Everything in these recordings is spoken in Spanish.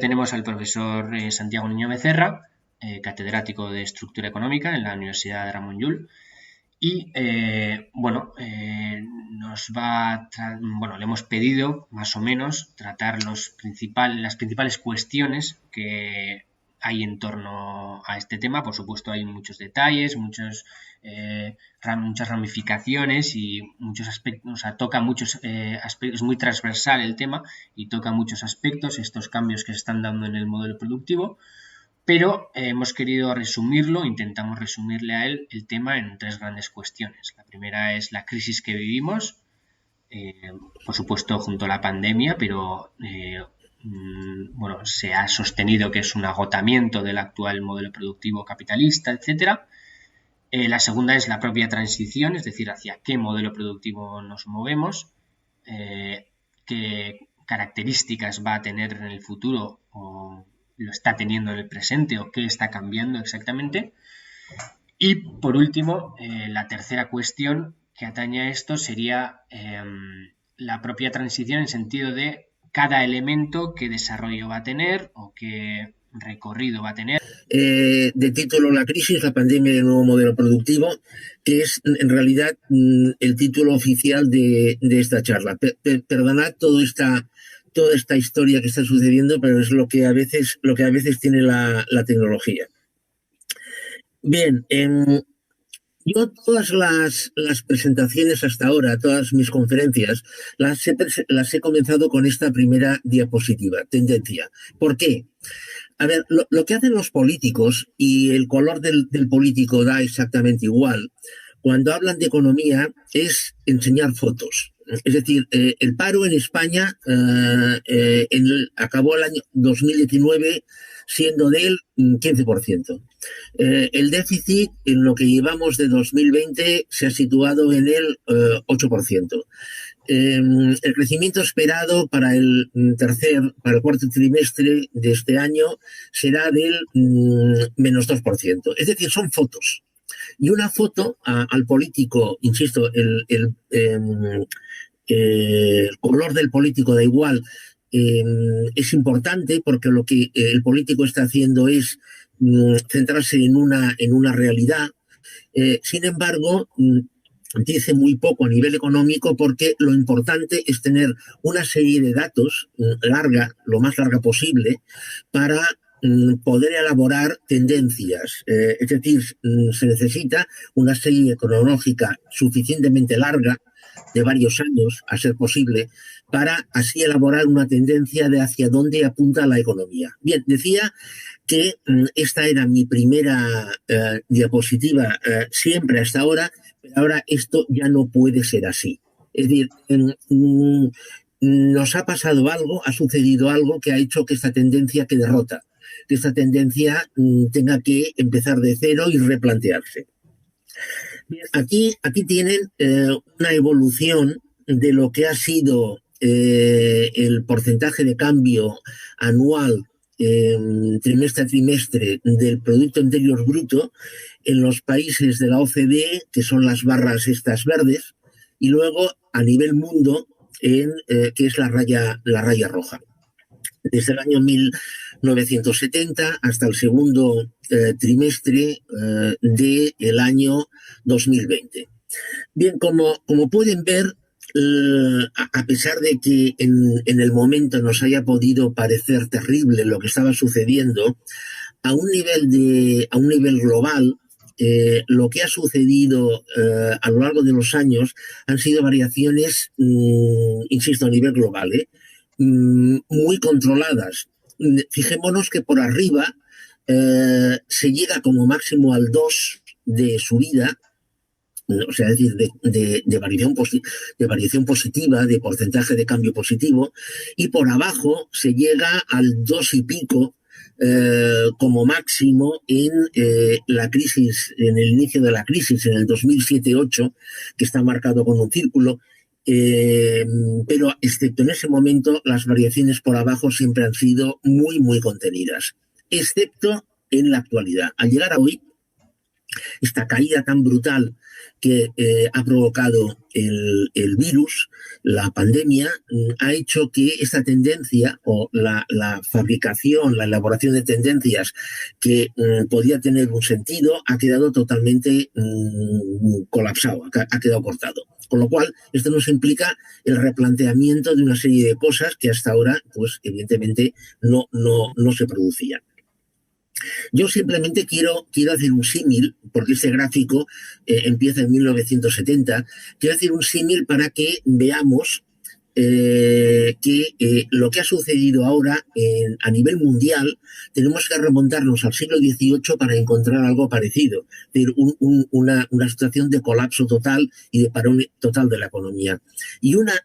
Tenemos al profesor Santiago Niño Becerra, catedrático de Estructura Económica en la Universidad de Ramon Llull. Y le hemos pedido más o menos tratar las principales cuestiones que hay en torno a este tema. Por supuesto, hay muchos detalles, muchas ramificaciones y muchos aspectos. O sea, toca muchos aspectos, es muy transversal el tema y toca muchos aspectos, estos cambios que se están dando en el modelo productivo. Pero hemos querido resumirlo, intentamos resumirle a él el tema en tres grandes cuestiones. La primera es la crisis que vivimos, por supuesto junto a la pandemia, pero se ha sostenido que es un agotamiento del actual modelo productivo capitalista, etcétera. La segunda es la propia transición, es decir, hacia qué modelo productivo nos movemos, qué características va a tener en el futuro o lo está teniendo en el presente o qué está cambiando exactamente. Y por último, la tercera cuestión que atañe a esto sería la propia transición en sentido de cada elemento, qué desarrollo va a tener o qué recorrido va a tener. De título La crisis, la pandemia y el nuevo modelo productivo, que es en realidad el título oficial de esta charla. Perdonad toda esta historia que está sucediendo, pero es lo que a veces tiene la tecnología. Bien, yo todas las presentaciones hasta ahora, todas mis conferencias, las he comenzado con esta primera diapositiva, tendencia. ¿Por qué? A ver, lo que hacen los políticos, y el color del político da exactamente igual, cuando hablan de economía es enseñar fotos. Es decir, el paro en España acabó el año 2019 siendo del 15%. El déficit en lo que llevamos de 2020 se ha situado en el 8%. El crecimiento esperado para el cuarto trimestre de este año será del menos 2%. Es decir, son fotos. Y una foto al político, insisto, el color del político da igual, es importante porque lo que el político está haciendo es centrarse en una realidad. Sin embargo, dice muy poco a nivel económico porque lo importante es tener una serie de datos lo más larga posible, para poder elaborar tendencias. Es decir, se necesita una serie cronológica suficientemente larga, de varios años, a ser posible, para así elaborar una tendencia de hacia dónde apunta la economía. Bien, decía que esta era mi primera diapositiva siempre hasta ahora, pero ahora esto ya no puede ser así. Es decir, nos ha pasado algo, ha sucedido algo que ha hecho que esta tendencia quede rota, que esta tendencia tenga que empezar de cero y replantearse. Bien, aquí tienen una evolución de lo que ha sido el porcentaje de cambio anual trimestre a trimestre del Producto Interior Bruto en los países de la OCDE, que son las barras estas verdes, y luego a nivel mundo, que es la raya roja. Desde el año 1970 hasta el segundo trimestre del año 2020. Bien, como pueden ver, a pesar de que en el momento nos haya podido parecer terrible lo que estaba sucediendo, a un nivel global, lo que ha sucedido a lo largo de los años han sido variaciones, insisto, a nivel global, muy controladas. Fijémonos que por arriba se llega como máximo al 2 de subida, o sea, es decir, de variación positiva, de porcentaje de cambio positivo, y por abajo se llega al 2 y pico como máximo en la crisis, en el inicio de la crisis, en el 2007-8, que está marcado con un círculo. Pero excepto en ese momento, las variaciones por abajo siempre han sido muy, muy contenidas, excepto en la actualidad. Al llegar a hoy, esta caída tan brutal que ha provocado el virus, la pandemia, ha hecho que esta tendencia o la fabricación, la elaboración de tendencias que podía tener un sentido ha quedado totalmente colapsado, ha quedado cortado. Con lo cual, esto nos implica el replanteamiento de una serie de cosas que hasta ahora, pues evidentemente, no se producían. Yo simplemente quiero hacer un símil, porque este gráfico empieza en 1970, quiero hacer un símil para que veamos que lo que ha sucedido ahora a nivel mundial, tenemos que remontarnos al siglo XVIII para encontrar algo parecido, es decir, una situación de colapso total y de parón total de la economía. Y una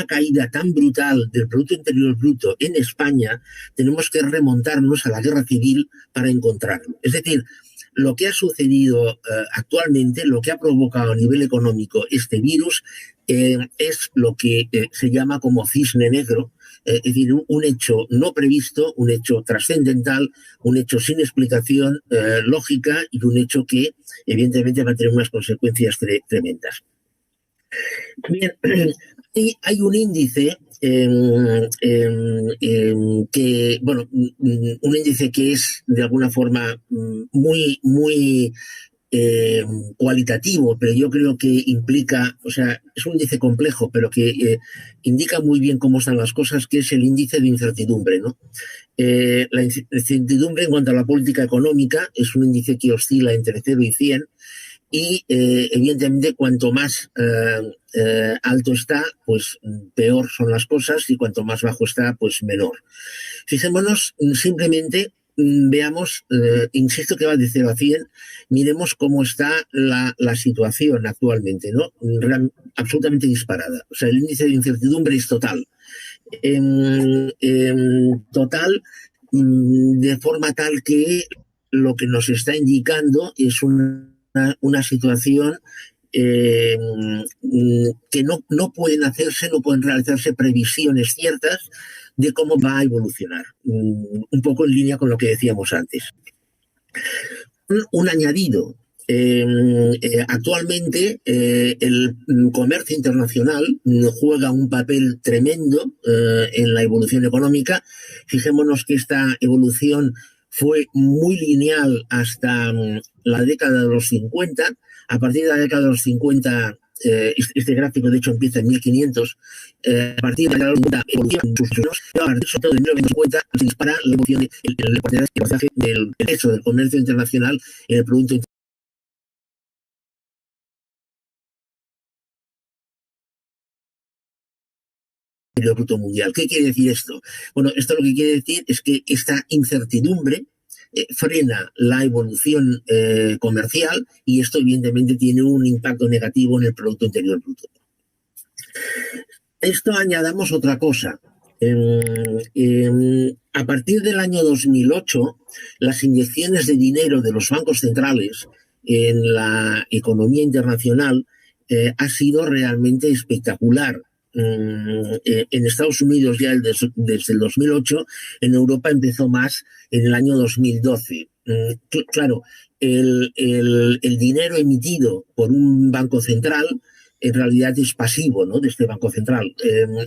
caída tan brutal del Producto Interior Bruto en España, tenemos que remontarnos a la Guerra Civil para encontrarlo. Es decir, lo que ha sucedido actualmente, lo que ha provocado a nivel económico este virus, es lo que se llama como cisne negro, es decir, un hecho no previsto, un hecho trascendental, un hecho sin explicación lógica y un hecho que evidentemente va a tener unas consecuencias tremendas. Bien, hay un índice que, bueno, un índice que es de alguna forma muy cualitativo, pero yo creo que implica, o sea, es un índice complejo, pero que indica muy bien cómo están las cosas, que es el índice de incertidumbre, ¿no? La incertidumbre en cuanto a la política económica es un índice que oscila entre 0 y 100, y evidentemente cuanto más alto está, pues peor son las cosas, y cuanto más bajo está, pues menor. Fijémonos simplemente, veamos, insisto que va de 0 a 100, miremos cómo está la situación actualmente, ¿no? Absolutamente disparada. O sea, el índice de incertidumbre es total. Total, de forma tal que lo que nos está indicando es una situación que no pueden realizarse previsiones ciertas de cómo va a evolucionar, un poco en línea con lo que decíamos antes. Un añadido. Actualmente el comercio internacional juega un papel tremendo en la evolución económica. Fijémonos que esta evolución fue muy lineal hasta la década de los 50. A partir de la década de los 50, este gráfico de hecho empieza en 1500, a partir de la década de los 50, a partir de 1950 se dispara la evolución del peso del comercio internacional en el Producto Interior Bruto mundial. ¿Qué quiere decir esto? Bueno, esto lo que quiere decir es que esta incertidumbre frena la evolución comercial, y esto evidentemente tiene un impacto negativo en el Producto Interior Bruto. Esto añadamos otra cosa. A partir del año 2008, las inyecciones de dinero de los bancos centrales en la economía internacional ha sido realmente espectacular. En Estados Unidos ya desde el 2008, en Europa empezó más en el año 2012. Claro, el dinero emitido por un banco central en realidad es pasivo, ¿no?, de este Banco Central.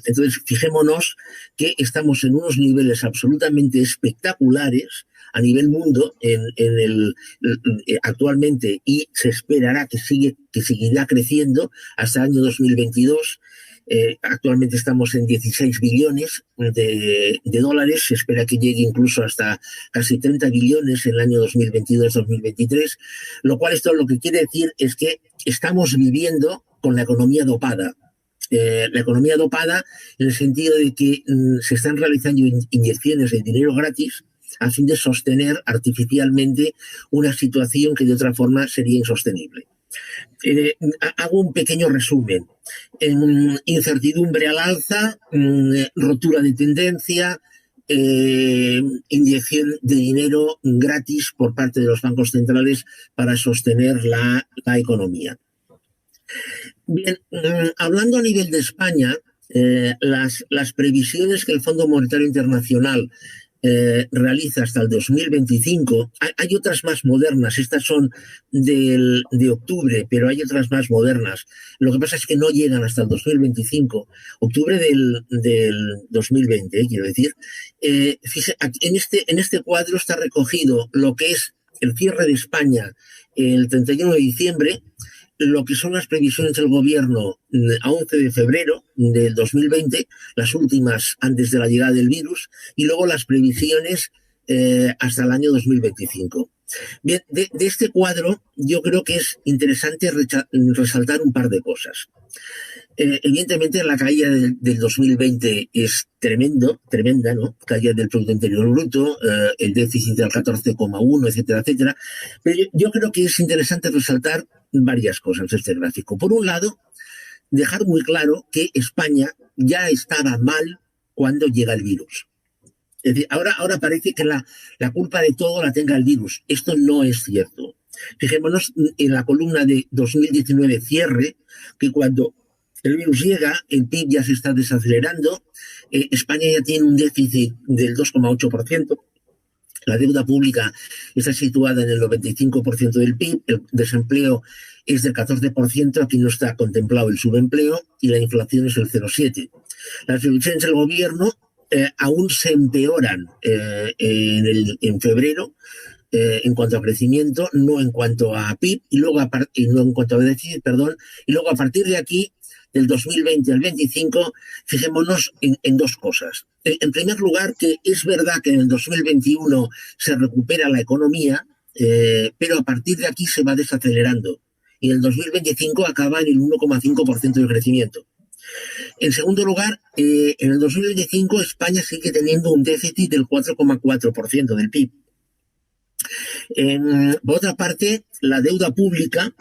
Entonces, fijémonos que estamos en unos niveles absolutamente espectaculares a nivel mundo actualmente, y se esperará que seguirá creciendo hasta el año 2022. Actualmente estamos en 16 billones de dólares, se espera que llegue incluso hasta casi 30 billones en el año 2022-2023, lo cual esto lo que quiere decir es que estamos viviendo con la economía dopada. La economía dopada en el sentido de que se están realizando inyecciones de dinero gratis a fin de sostener artificialmente una situación que de otra forma sería insostenible. Hago un pequeño resumen. Incertidumbre al alza, rotura de tendencia, inyección de dinero gratis por parte de los bancos centrales para sostener la economía. Bien, hablando a nivel de España, las previsiones que el Fondo Monetario Internacional realiza hasta el 2025. Hay otras más modernas, estas son de octubre, pero hay otras más modernas. Lo que pasa es que no llegan hasta el 2025, octubre del 2020, quiero decir. Fíjese, en este cuadro está recogido lo que es el cierre de España el 31 de diciembre, lo que son las previsiones del gobierno a 11 de febrero del 2020, las últimas antes de la llegada del virus, y luego las previsiones hasta el año 2025. Bien, de este cuadro yo creo que es interesante resaltar un par de cosas. Evidentemente la caída del 2020 es tremenda, ¿no? Caída del Producto Interior Bruto, el déficit del 14,1, etcétera, etcétera. Pero yo creo que es interesante resaltar varias cosas de este gráfico. Por un lado, dejar muy claro que España ya estaba mal cuando llega el virus. Es decir, ahora parece que la culpa de todo la tenga el virus. Esto no es cierto. Fijémonos en la columna de 2019 cierre, que cuando el virus llega, el PIB ya se está desacelerando, España ya tiene un déficit del 2,8%, la deuda pública está situada en el 95% del PIB, el desempleo es del 14%, aquí no está contemplado el subempleo, y la inflación es el 0,7%. Las previsiones del gobierno aún se empeoran en febrero, en cuanto a crecimiento, no en cuanto a PIB, y no en cuanto a déficit, perdón, y luego a partir de aquí, del 2020 al 25, fijémonos en dos cosas. En primer lugar, que es verdad que en el 2021 se recupera la economía, pero a partir de aquí se va desacelerando. Y en el 2025 acaba en el 1,5% de crecimiento. En segundo lugar, en el 2025 España sigue teniendo un déficit del 4,4% del PIB. Por otra parte, la deuda pública,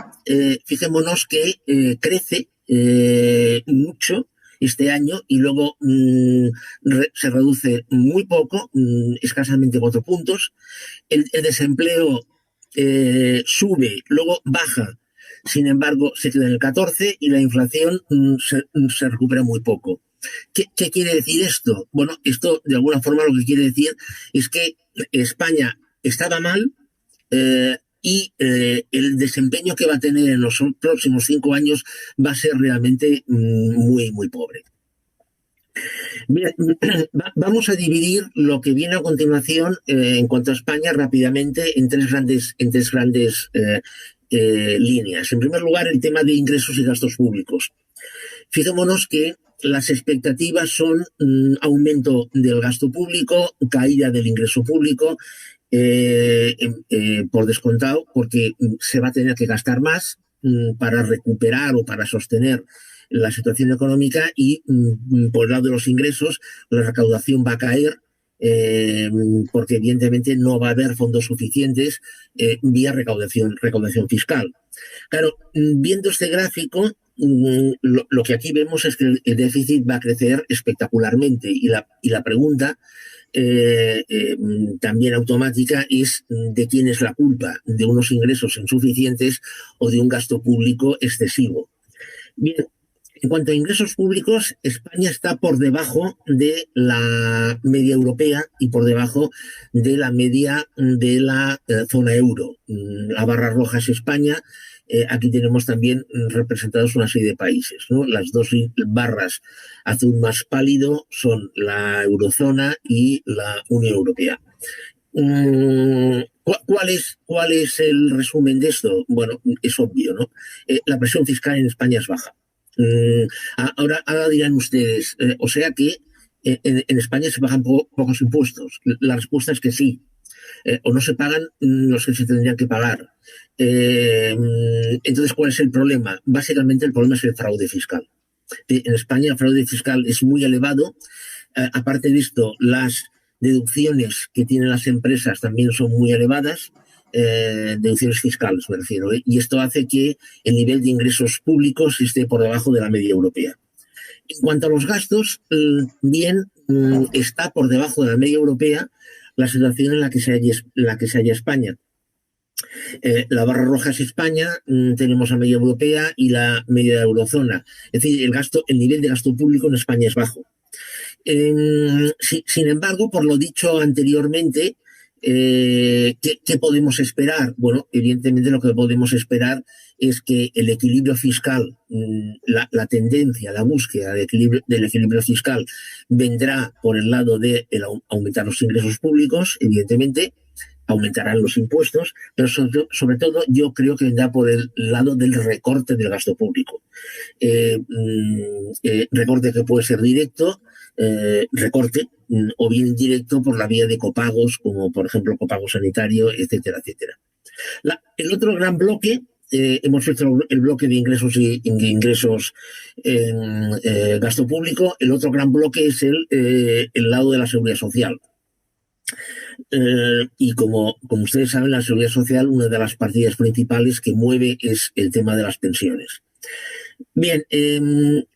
fijémonos que crece mucho este año y luego se reduce muy poco, escasamente 4 puntos. El desempleo sube, luego baja, sin embargo se queda en el 14 y la inflación se recupera muy poco. ¿Qué quiere decir esto? Bueno, esto de alguna forma lo que quiere decir es que España estaba mal, y el desempeño que va a tener en los próximos 5 años va a ser realmente muy, muy pobre. Bien, vamos a dividir lo que viene a continuación en cuanto a España rápidamente en tres grandes líneas. En primer lugar, el tema de ingresos y gastos públicos. Fijémonos que las expectativas son aumento del gasto público, caída del ingreso público, por descontado, porque se va a tener que gastar más para recuperar o para sostener la situación económica y por el lado de los ingresos la recaudación va a caer porque evidentemente no va a haber fondos suficientes vía recaudación fiscal. Claro, viendo este gráfico, lo que aquí vemos es que el déficit va a crecer espectacularmente y la pregunta también automática es de quién es la culpa, de unos ingresos insuficientes o de un gasto público excesivo. Bien, en cuanto a ingresos públicos, España está por debajo de la media europea y por debajo de la media de la zona euro. La barra roja es España. Aquí tenemos también representados una serie de países, ¿no? Las dos barras azul más pálido son la eurozona y la Unión Europea. ¿Cuál es el resumen de esto? Bueno, es obvio, ¿no? La presión fiscal en España es baja. Ahora dirán ustedes, o sea que en España se pagan pocos impuestos. La respuesta es que sí. O no se pagan los que se tendrían que pagar. Entonces, ¿cuál es el problema? Básicamente el problema es el fraude fiscal. En España el fraude fiscal es muy elevado. Aparte de esto, las deducciones que tienen las empresas también son muy elevadas, deducciones fiscales me refiero, y esto hace que el nivel de ingresos públicos esté por debajo de la media europea. En cuanto a los gastos, bien, está por debajo de la media europea la situación en la que se halla España. La barra roja es España, tenemos la media europea y la media de la eurozona. Es decir, el nivel de gasto público en España es bajo. Sin embargo, por lo dicho anteriormente, ¿qué podemos esperar? Bueno, evidentemente lo que podemos esperar es que el equilibrio fiscal, la tendencia, la búsqueda del equilibrio fiscal vendrá por el lado de aumentar los ingresos públicos, evidentemente, aumentarán los impuestos, pero sobre todo yo creo que vendrá por el lado del recorte del gasto público. Recorte que puede ser directo, recorte o bien indirecto por la vía de copagos, como por ejemplo copago sanitario, etcétera, etcétera. El otro gran bloque, hemos visto el bloque de ingresos y ingresos en gasto público, el otro gran bloque es el lado de la seguridad social. Y como ustedes saben, la seguridad social, una de las partidas principales que mueve es el tema de las pensiones. Bien,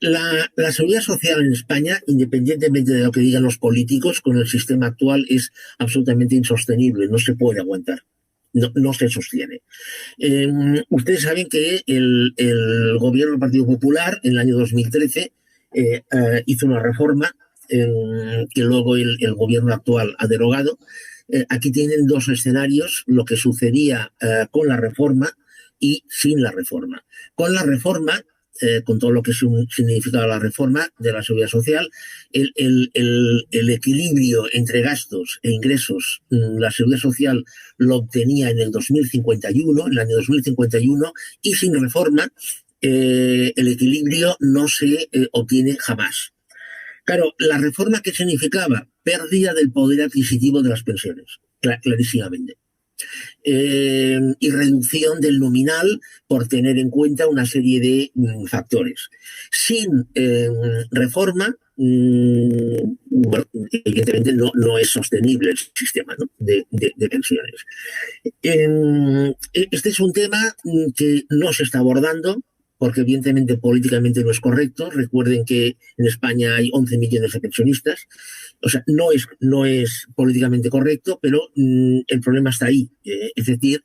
la seguridad social en España, independientemente de lo que digan los políticos, con el sistema actual es absolutamente insostenible, no se puede aguantar, no se sostiene. Ustedes saben que el gobierno del Partido Popular en el año 2013 hizo una reforma que luego el gobierno actual ha derogado. Aquí tienen dos escenarios, lo que sucedía con la reforma y sin la reforma. Con la reforma, con todo lo que significaba la reforma de la seguridad social, el equilibrio entre gastos e ingresos, la seguridad social lo obtenía en el 2051, en el año 2051, y sin reforma el equilibrio no se obtiene jamás. Claro, la reforma, ¿qué significaba? Pérdida del poder adquisitivo de las pensiones, clarísimamente. Y reducción del nominal por tener en cuenta una serie de factores. Sin reforma, bueno, evidentemente no es sostenible el sistema, ¿no?, de pensiones. Este es un tema que no se está abordando, porque evidentemente políticamente no es correcto. Recuerden que en España hay 11 millones de pensionistas. O sea, no es políticamente correcto, pero el problema está ahí. Es decir,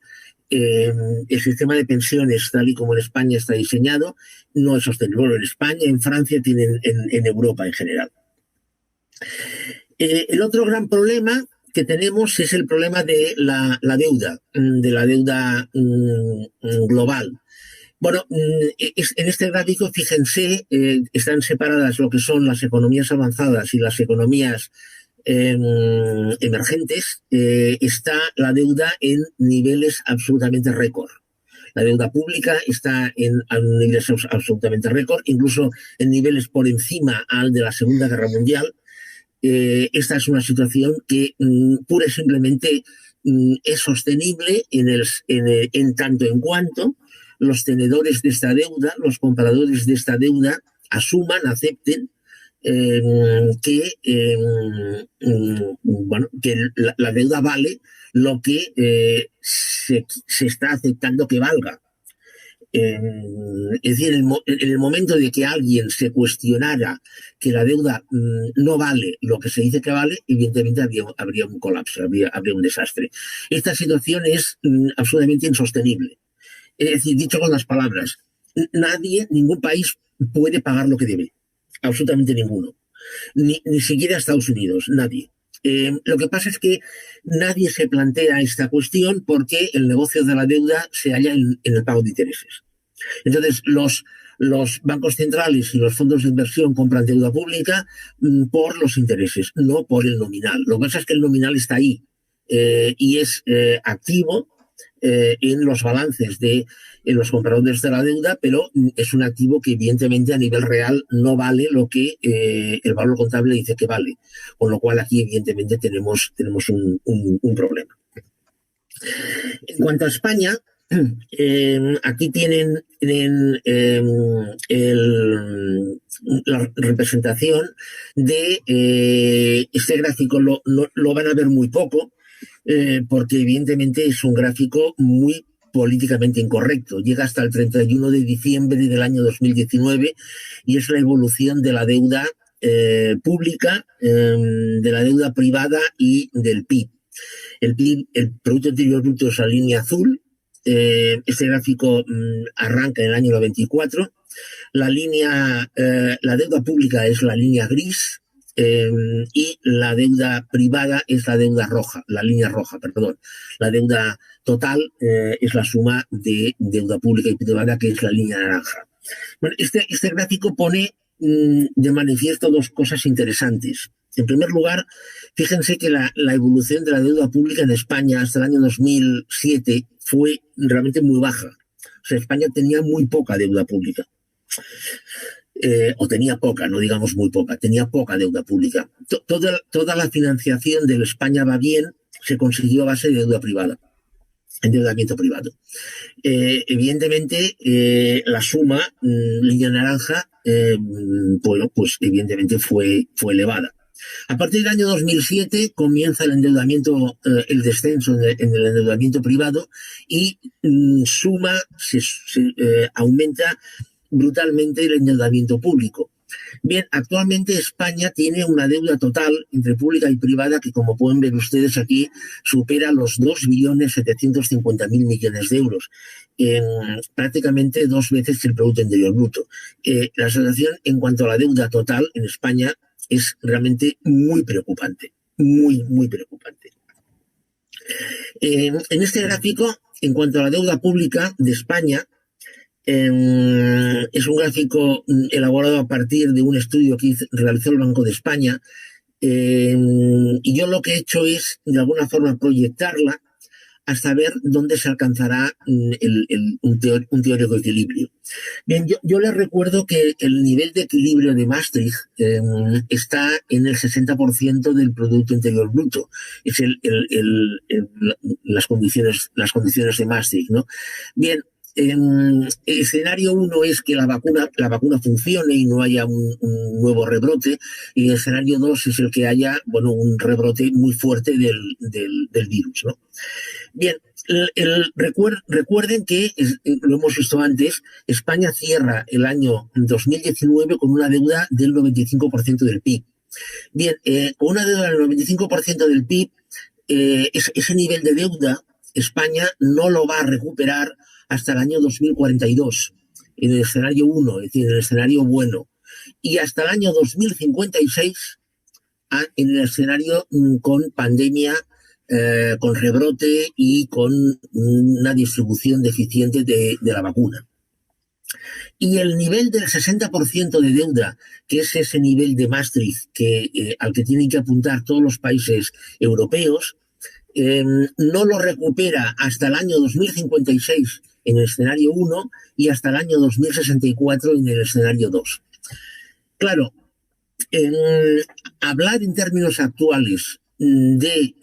el sistema de pensiones, tal y como en España está diseñado, no es sostenible. Bueno, en España, en Francia, en Europa en general. El otro gran problema que tenemos es el problema de la deuda global. Bueno, en este gráfico, fíjense, están separadas lo que son las economías avanzadas y las economías emergentes. Está la deuda en niveles absolutamente récord. La deuda pública está en niveles absolutamente récord, incluso en niveles por encima al de la Segunda Guerra Mundial. Esta es una situación que pura y simplemente es sostenible en tanto en cuanto los tenedores de esta deuda, los compradores de esta deuda, acepten que la deuda vale lo que se está aceptando que valga. Es decir, en el momento de que alguien se cuestionara que la deuda no vale lo que se dice que vale, evidentemente habría un colapso, habría un desastre. Esta situación es absolutamente insostenible. Es decir, dicho con las palabras, ningún país puede pagar lo que debe, absolutamente ninguno, ni siquiera Estados Unidos, nadie. Lo que pasa es que nadie se plantea esta cuestión porque el negocio de la deuda se halla en el pago de intereses. Entonces, los bancos centrales y los fondos de inversión compran deuda pública por los intereses, no por el nominal. Lo que pasa es que el nominal está ahí y es activo en los balances de los compradores de la deuda, pero es un activo que evidentemente a nivel real no vale lo que el valor contable dice que vale, con lo cual aquí evidentemente tenemos un problema. En cuanto a España, aquí tienen la representación de este gráfico, lo van a ver muy poco, porque evidentemente es un gráfico muy políticamente incorrecto. Llega hasta el 31 de diciembre del año 2019 y es la evolución de la deuda pública, de la deuda privada y del PIB. El PIB, el Producto Interior Bruto, es la línea azul. Este gráfico arranca en el año 94. La deuda pública es la línea gris. y la deuda privada es la deuda roja, la línea roja, perdón. La deuda total es la suma de deuda pública y privada, que es la línea naranja. Bueno, este gráfico pone de manifiesto dos cosas interesantes. En primer lugar, fíjense que la evolución de la deuda pública en España hasta el año 2007 fue realmente muy baja. O sea, España tenía muy poca deuda pública. O tenía poca, no digamos muy poca, tenía poca deuda pública. Toda la financiación de España va bien se consiguió a base de deuda privada, endeudamiento privado. Evidentemente, la suma, línea naranja, bueno, pues evidentemente fue elevada. A partir del año 2007 comienza el endeudamiento, el descenso en el endeudamiento privado y aumenta brutalmente el endeudamiento público. Bien, actualmente España tiene una deuda total entre pública y privada que, como pueden ver ustedes aquí, supera los 2.750.000 millones de euros, prácticamente 2 veces el Producto Interior Bruto. La situación en cuanto a la deuda total en España es realmente muy preocupante, muy preocupante. En este gráfico, en cuanto a la deuda pública de España, es un gráfico elaborado a partir de un estudio que realizó el Banco de España, y yo lo que he hecho es, de alguna forma, proyectarla hasta ver dónde se alcanzará un teórico equilibrio. Bien, yo les recuerdo que el nivel de equilibrio de Maastricht está en el 60% del Producto Interior Bruto. Es las condiciones de Maastricht, ¿no? Bien, el escenario 1 es que la vacuna funcione y no haya un nuevo rebrote, y el escenario 2 es el que haya, bueno, un rebrote muy fuerte del virus, ¿no? Bien, recuerden que, lo hemos visto antes, España cierra el año 2019 con una deuda del 95% del PIB. Bien, con una deuda del 95% del PIB, ese nivel de deuda España no lo va a recuperar hasta el año 2042, en el escenario 1, es decir, en el escenario bueno, y hasta el año 2056 en el escenario con pandemia, con rebrote y con una distribución deficiente de la vacuna. Y el nivel del 60% de deuda, que es ese nivel de Maastricht al que tienen que apuntar todos los países europeos, no lo recupera hasta el año 2056 en el escenario 1 y hasta el año 2064 en el escenario 2. Claro, hablar en términos actuales de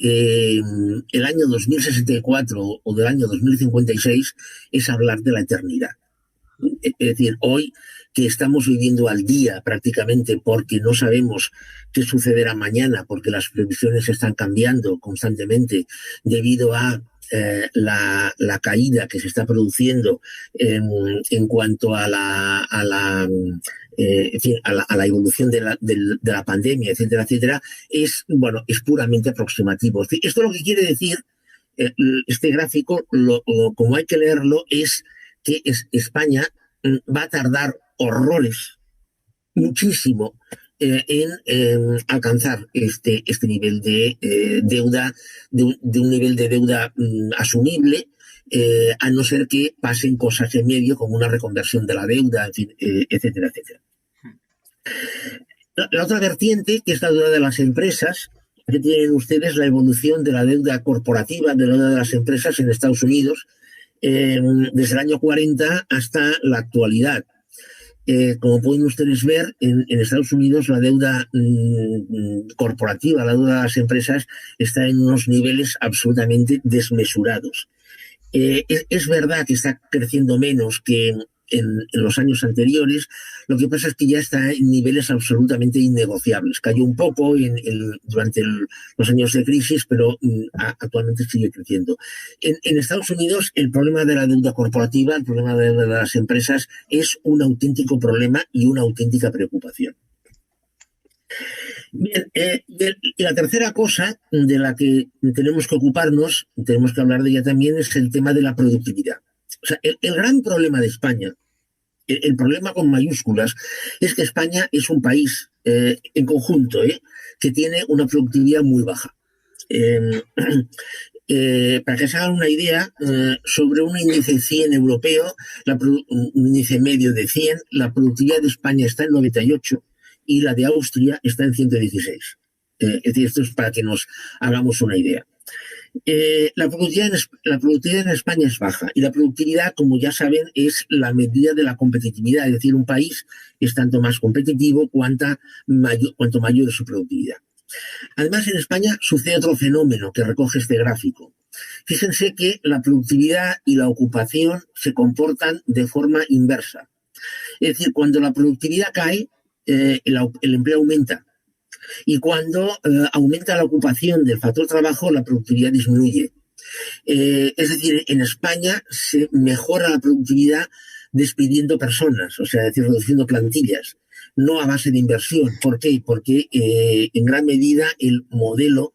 el año 2064 o del año 2056 es hablar de la eternidad. Es decir, hoy que estamos viviendo al día prácticamente porque no sabemos qué sucederá mañana, porque las previsiones están cambiando constantemente debido a la caída que se está produciendo en cuanto a la evolución de la pandemia, etcétera, etcétera, es puramente aproximativo. Esto lo que quiere decir, este gráfico, como hay que leerlo, es que España va a tardar horrores, muchísimo, en alcanzar este nivel de deuda, de un nivel de deuda asumible, a no ser que pasen cosas en medio, como una reconversión de la deuda, en fin, etcétera, etcétera. La otra vertiente, que es la deuda de las empresas, que tienen ustedes la evolución de la deuda corporativa, de la deuda de las empresas en Estados Unidos, desde el año 40 hasta la actualidad. Como pueden ustedes ver, en Estados Unidos la deuda corporativa, la deuda de las empresas, está en unos niveles absolutamente desmesurados. Es verdad que está creciendo menos que en los años anteriores, lo que pasa es que ya está en niveles absolutamente innegociables. Cayó un poco durante los años de crisis, pero actualmente sigue creciendo. En Estados Unidos, el problema de la deuda corporativa, el problema de la deuda de las empresas, es un auténtico problema y una auténtica preocupación. Bien, y la tercera cosa de la que tenemos que ocuparnos, tenemos que hablar de ella también, es el tema de la productividad. O sea, el gran problema de España, el problema con mayúsculas, es que España es un país en conjunto, que tiene una productividad muy baja. Para que se hagan una idea, sobre un índice 100 europeo, un índice medio de 100, la productividad de España está en 98 y la de Austria está en 116. Es decir, esto es para que nos hagamos una idea. La productividad en España es baja y la productividad, como ya saben, es la medida de la competitividad. Es decir, un país es tanto más competitivo cuanto mayor es su productividad. Además, en España sucede otro fenómeno que recoge este gráfico. Fíjense que la productividad y la ocupación se comportan de forma inversa. Es decir, cuando la productividad cae, el empleo aumenta. Y cuando aumenta la ocupación del factor trabajo, la productividad disminuye. Es decir, en España se mejora la productividad despidiendo personas, o sea, es decir, reduciendo plantillas, no a base de inversión. ¿Por qué? Porque en gran medida el modelo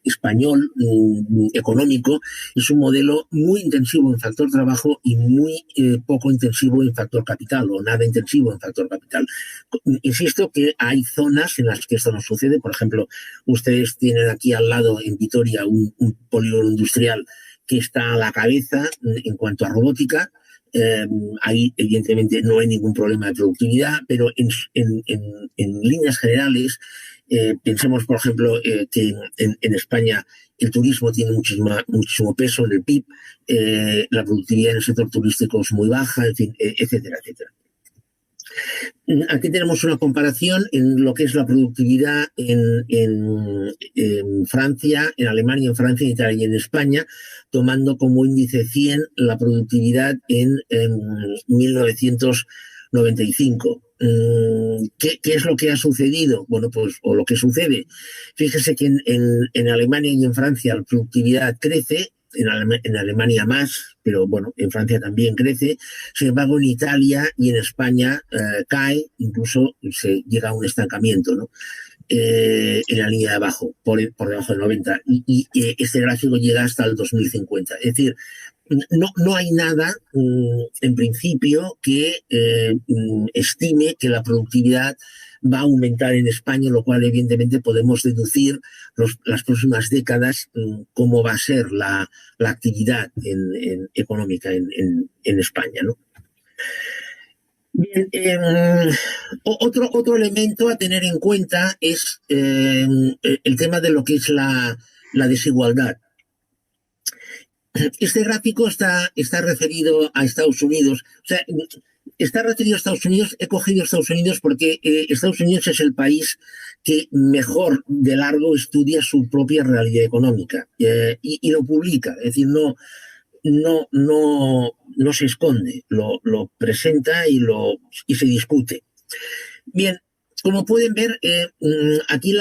español económico es un modelo muy intensivo en factor trabajo y muy poco intensivo en factor capital, o nada intensivo en factor capital. Insisto que hay zonas en las que esto no sucede. Por ejemplo, ustedes tienen aquí al lado en Vitoria un polígono industrial que está a la cabeza en cuanto a robótica. Ahí evidentemente no hay ningún problema de productividad, pero en líneas generales, pensemos por ejemplo que en España el turismo tiene muchísimo peso en el PIB, la productividad en el sector turístico es muy baja, en fin, etcétera, etcétera. Aquí tenemos una comparación en lo que es la productividad en Francia, en Alemania, en Francia, en Italia y en España, tomando como índice 100 la productividad en 1995. ¿Qué es lo que ha sucedido? Bueno, pues, o lo que sucede. Fíjese que en Alemania y en Francia la productividad crece, en Alemania más, pero bueno, en Francia también crece. Sin embargo, en Italia y en España cae, incluso se llega a un estancamiento, ¿no? En la línea de abajo, por debajo del 90. Y este gráfico llega hasta el 2050. Es decir, no hay nada, en principio, que estime que la productividad va a aumentar en España, lo cual evidentemente podemos deducir las próximas décadas cómo va a ser la actividad económica en España, ¿no? Bien, otro elemento a tener en cuenta es el tema de lo que es la desigualdad. Este gráfico está referido a Estados Unidos. O sea, está referido a Estados Unidos. He cogido Estados Unidos porque Estados Unidos es el país que mejor de largo estudia su propia realidad económica y lo publica. Es decir, no se esconde, lo presenta y se discute. Bien, como pueden ver, aquí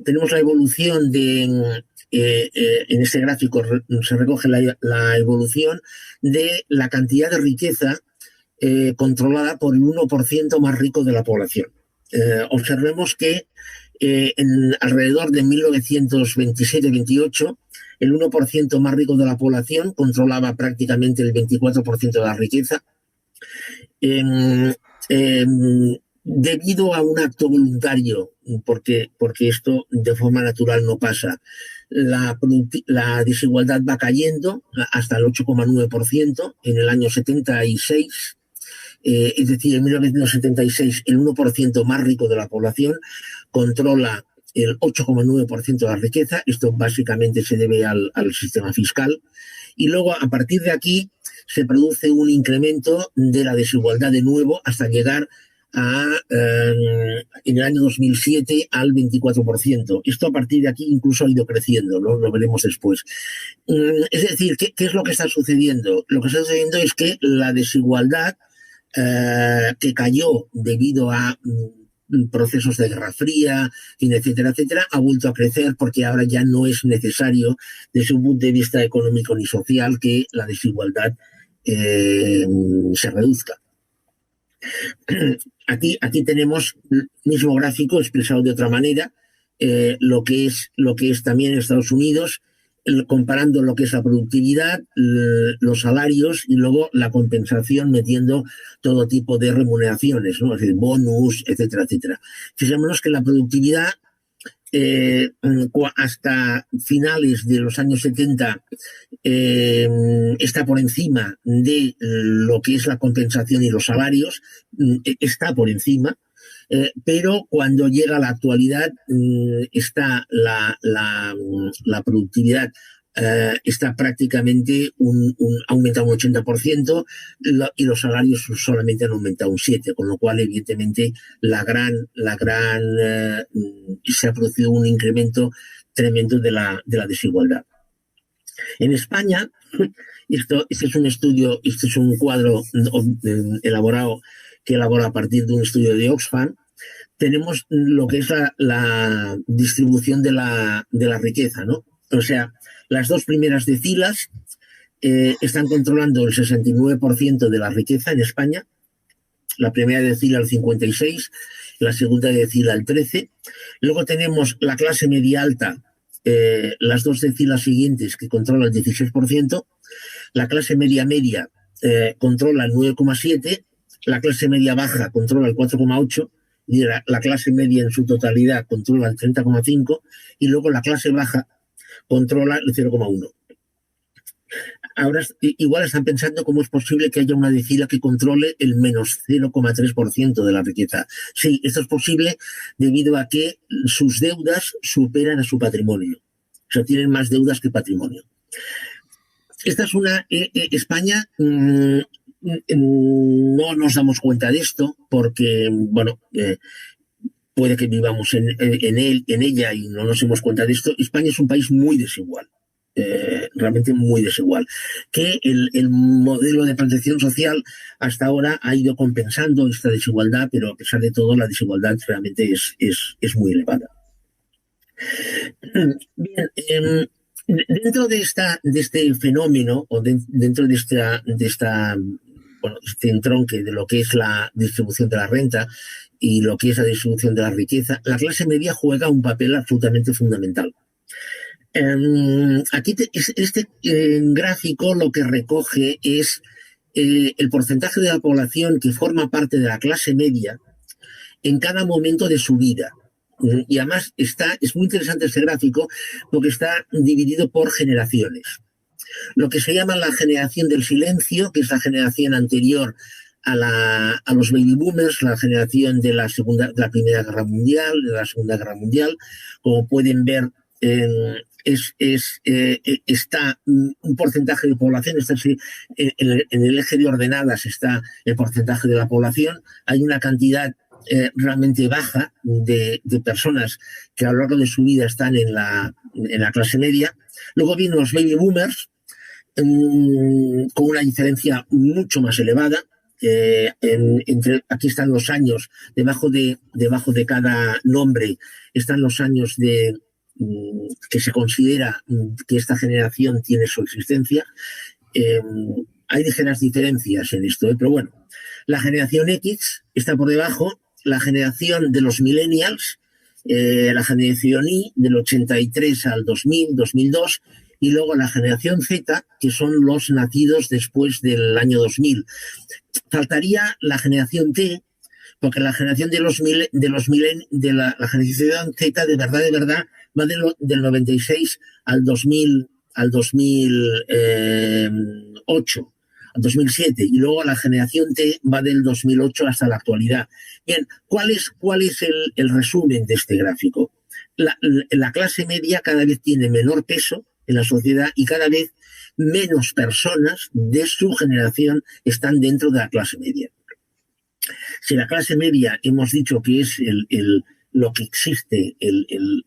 tenemos la evolución en este gráfico se recoge la evolución de la cantidad de riqueza controlada por el 1% más rico de la población. Observemos que alrededor de 1927-28, el 1% más rico de la población controlaba prácticamente el 24% de la riqueza. Debido a un acto voluntario, porque esto de forma natural no pasa, la desigualdad va cayendo hasta el 8,9% en el año 76. Es decir, en 1976 el 1% más rico de la población controla el 8,9% de la riqueza. Esto básicamente se debe al sistema fiscal. Y luego, a partir de aquí, se produce un incremento de la desigualdad de nuevo hasta llegar en el año 2007 al 24%. Esto a partir de aquí incluso ha ido creciendo, ¿no? Lo veremos después. Es decir, ¿qué es lo que está sucediendo? Lo que está sucediendo es que la desigualdad que cayó debido a procesos de Guerra Fría, etcétera, etcétera, ha vuelto a crecer porque ahora ya no es necesario desde un punto de vista económico ni social que la desigualdad se reduzca. Aquí tenemos el mismo gráfico expresado de otra manera, lo que es también en Estados Unidos. comparando lo que es la productividad, los salarios y luego la compensación metiendo todo tipo de remuneraciones, ¿no? Es decir, bonus, etcétera, etcétera. Fijémonos que la productividad hasta finales de los años 70 está por encima de lo que es la compensación y los salarios, está por encima. Pero cuando llega a la actualidad está la productividad está prácticamente aumenta un 80% y los salarios solamente han aumentado un 7%, con lo cual evidentemente se ha producido un incremento tremendo de la desigualdad. En España, este es un estudio, este es un cuadro elaborado que elabora a partir de un estudio de Oxfam. Tenemos lo que es la distribución de la riqueza, ¿no? O sea, las dos primeras decilas están controlando el 69% de la riqueza en España. La primera decila el 56%, la segunda decila el 13%. Luego tenemos la clase media alta, las dos decilas siguientes que controla el 16%. La clase media controla el 9,7%. La clase media baja controla el 4,8%. Y la clase media en su totalidad controla el 30,5% y luego la clase baja controla el 0,1%. Ahora igual están pensando cómo es posible que haya una decila que controle el menos 0,3% de la riqueza. Sí, esto es posible debido a que sus deudas superan a su patrimonio. O sea, tienen más deudas que patrimonio. Esta es una... España... no nos damos cuenta de esto porque, bueno, puede que vivamos en ella y no nos demos cuenta de esto. España es un país muy desigual, realmente muy desigual, que el modelo de protección social hasta ahora ha ido compensando esta desigualdad, pero a pesar de todo la desigualdad realmente es muy elevada. Bien, dentro de este fenómeno o dentro de esta este entronque de lo que es la distribución de la renta y lo que es la distribución de la riqueza, la clase media juega un papel absolutamente fundamental. Aquí este gráfico lo que recoge es el porcentaje de la población que forma parte de la clase media en cada momento de su vida. Y además es muy interesante este gráfico porque está dividido por generaciones. Lo que se llama la generación del silencio, que es la generación anterior a los baby boomers, la generación de la Primera Guerra Mundial, de la Segunda Guerra Mundial. Como pueden ver, está un porcentaje de población, en el eje de ordenadas está el porcentaje de la población. Hay una cantidad realmente baja de personas que a lo largo de su vida están en la clase media. Luego vienen los baby boomers, con una diferencia mucho más elevada. Aquí están los años, debajo de cada nombre están los años que se considera que esta generación tiene su existencia. Hay ligeras diferencias en esto, pero bueno, la generación X está por debajo, la generación de los millennials, la generación Y del 83 al 2000, 2002, y luego la generación Z, que son los nacidos después del año 2000. Faltaría la generación T, porque la generación de la generación Z de verdad va del 96 al 2008, al 2007, y luego la generación T va del 2008 hasta la actualidad. Bien, ¿cuál es el resumen de este gráfico? La clase media cada vez tiene menor peso en la sociedad y cada vez menos personas de su generación están dentro de la clase media. Si la clase media hemos dicho que es lo que existe,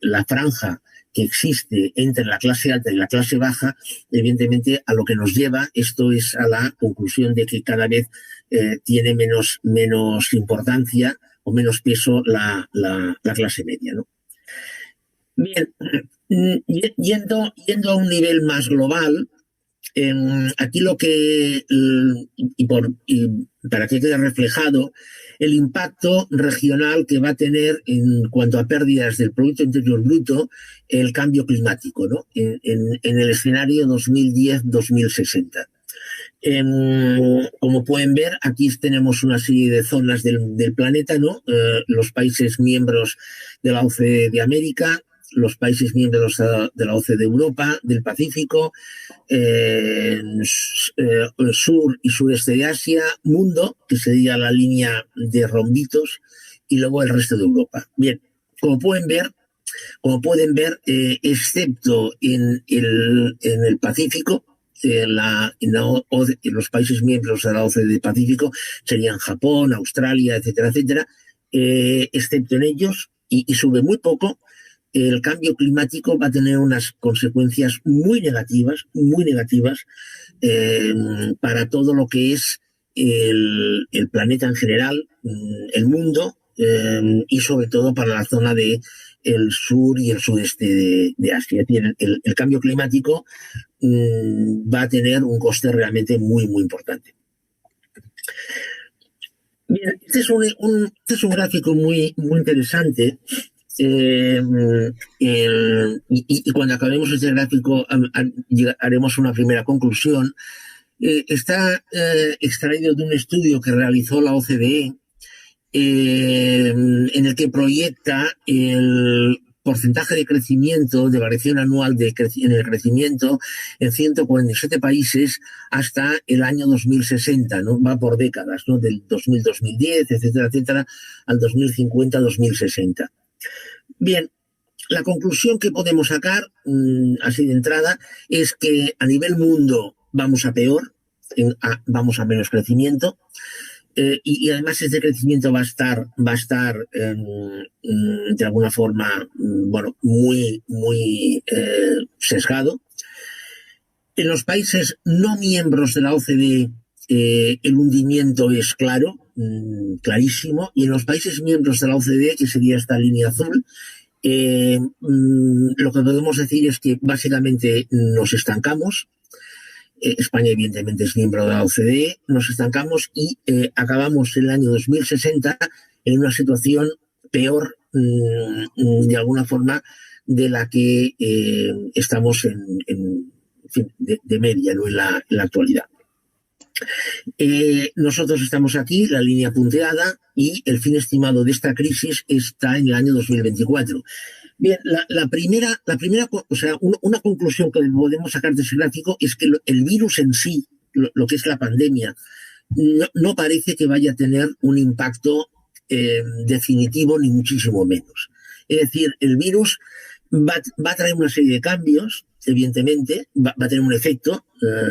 la franja que existe entre la clase alta y la clase baja, evidentemente a lo que nos lleva esto es a la conclusión de que cada vez tiene menos importancia o menos peso la clase media, ¿no? Bien, yendo a un nivel más global, Aquí lo que, y para que quede reflejado, el impacto regional que va a tener en cuanto a pérdidas del Producto Interior Bruto el cambio climático, ¿no? En el escenario 2010-2060. Como pueden ver, aquí tenemos una serie de zonas del planeta, ¿no? Los países miembros de la OCDE de América, los países miembros de la OCDE de Europa, del Pacífico, sur y sureste de Asia, mundo, que sería la línea de rombitos, y luego el resto de Europa. Bien, como pueden ver, excepto en el Pacífico, los países miembros de la OCDE Pacífico serían Japón, Australia, etcétera, etcétera, excepto en ellos, y sube muy poco. El cambio climático va a tener unas consecuencias muy negativas para todo lo que es el planeta en general, el mundo, y sobre todo para la zona de el sur y el sudeste de Asia. El cambio climático va a tener un coste realmente muy, muy importante. Bien, este es un gráfico muy, muy interesante. Y cuando acabemos este gráfico haremos una primera conclusión. Está extraído de un estudio que realizó la OCDE, en el que proyecta el porcentaje de crecimiento, de variación anual en el crecimiento en 147 países hasta el año 2060, ¿no? Va por décadas, ¿no? Del 2010, etcétera, etcétera, al 2050-2060. Bien, la conclusión que podemos sacar, así de entrada, es que a nivel mundo vamos a peor, vamos a menos crecimiento, y además ese crecimiento va a estar de alguna forma, bueno, muy, muy sesgado. En los países no miembros de la OCDE, el hundimiento es clarísimo, y en los países miembros de la OCDE, que sería esta línea azul, lo que podemos decir es que básicamente nos estancamos. España evidentemente es miembro de la OCDE, nos estancamos y acabamos el año 2060 en una situación peor, de alguna forma, de la que estamos en fin, de media, ¿no? en la actualidad. Nosotros estamos aquí, la línea punteada, y el fin estimado de esta crisis está en el año 2024. Bien, la primera, o sea, una conclusión que podemos sacar de ese gráfico es que el virus en sí, lo que es la pandemia, no parece que vaya a tener un impacto definitivo, ni muchísimo menos. Es decir, el virus va a traer una serie de cambios, evidentemente, va a tener un efecto,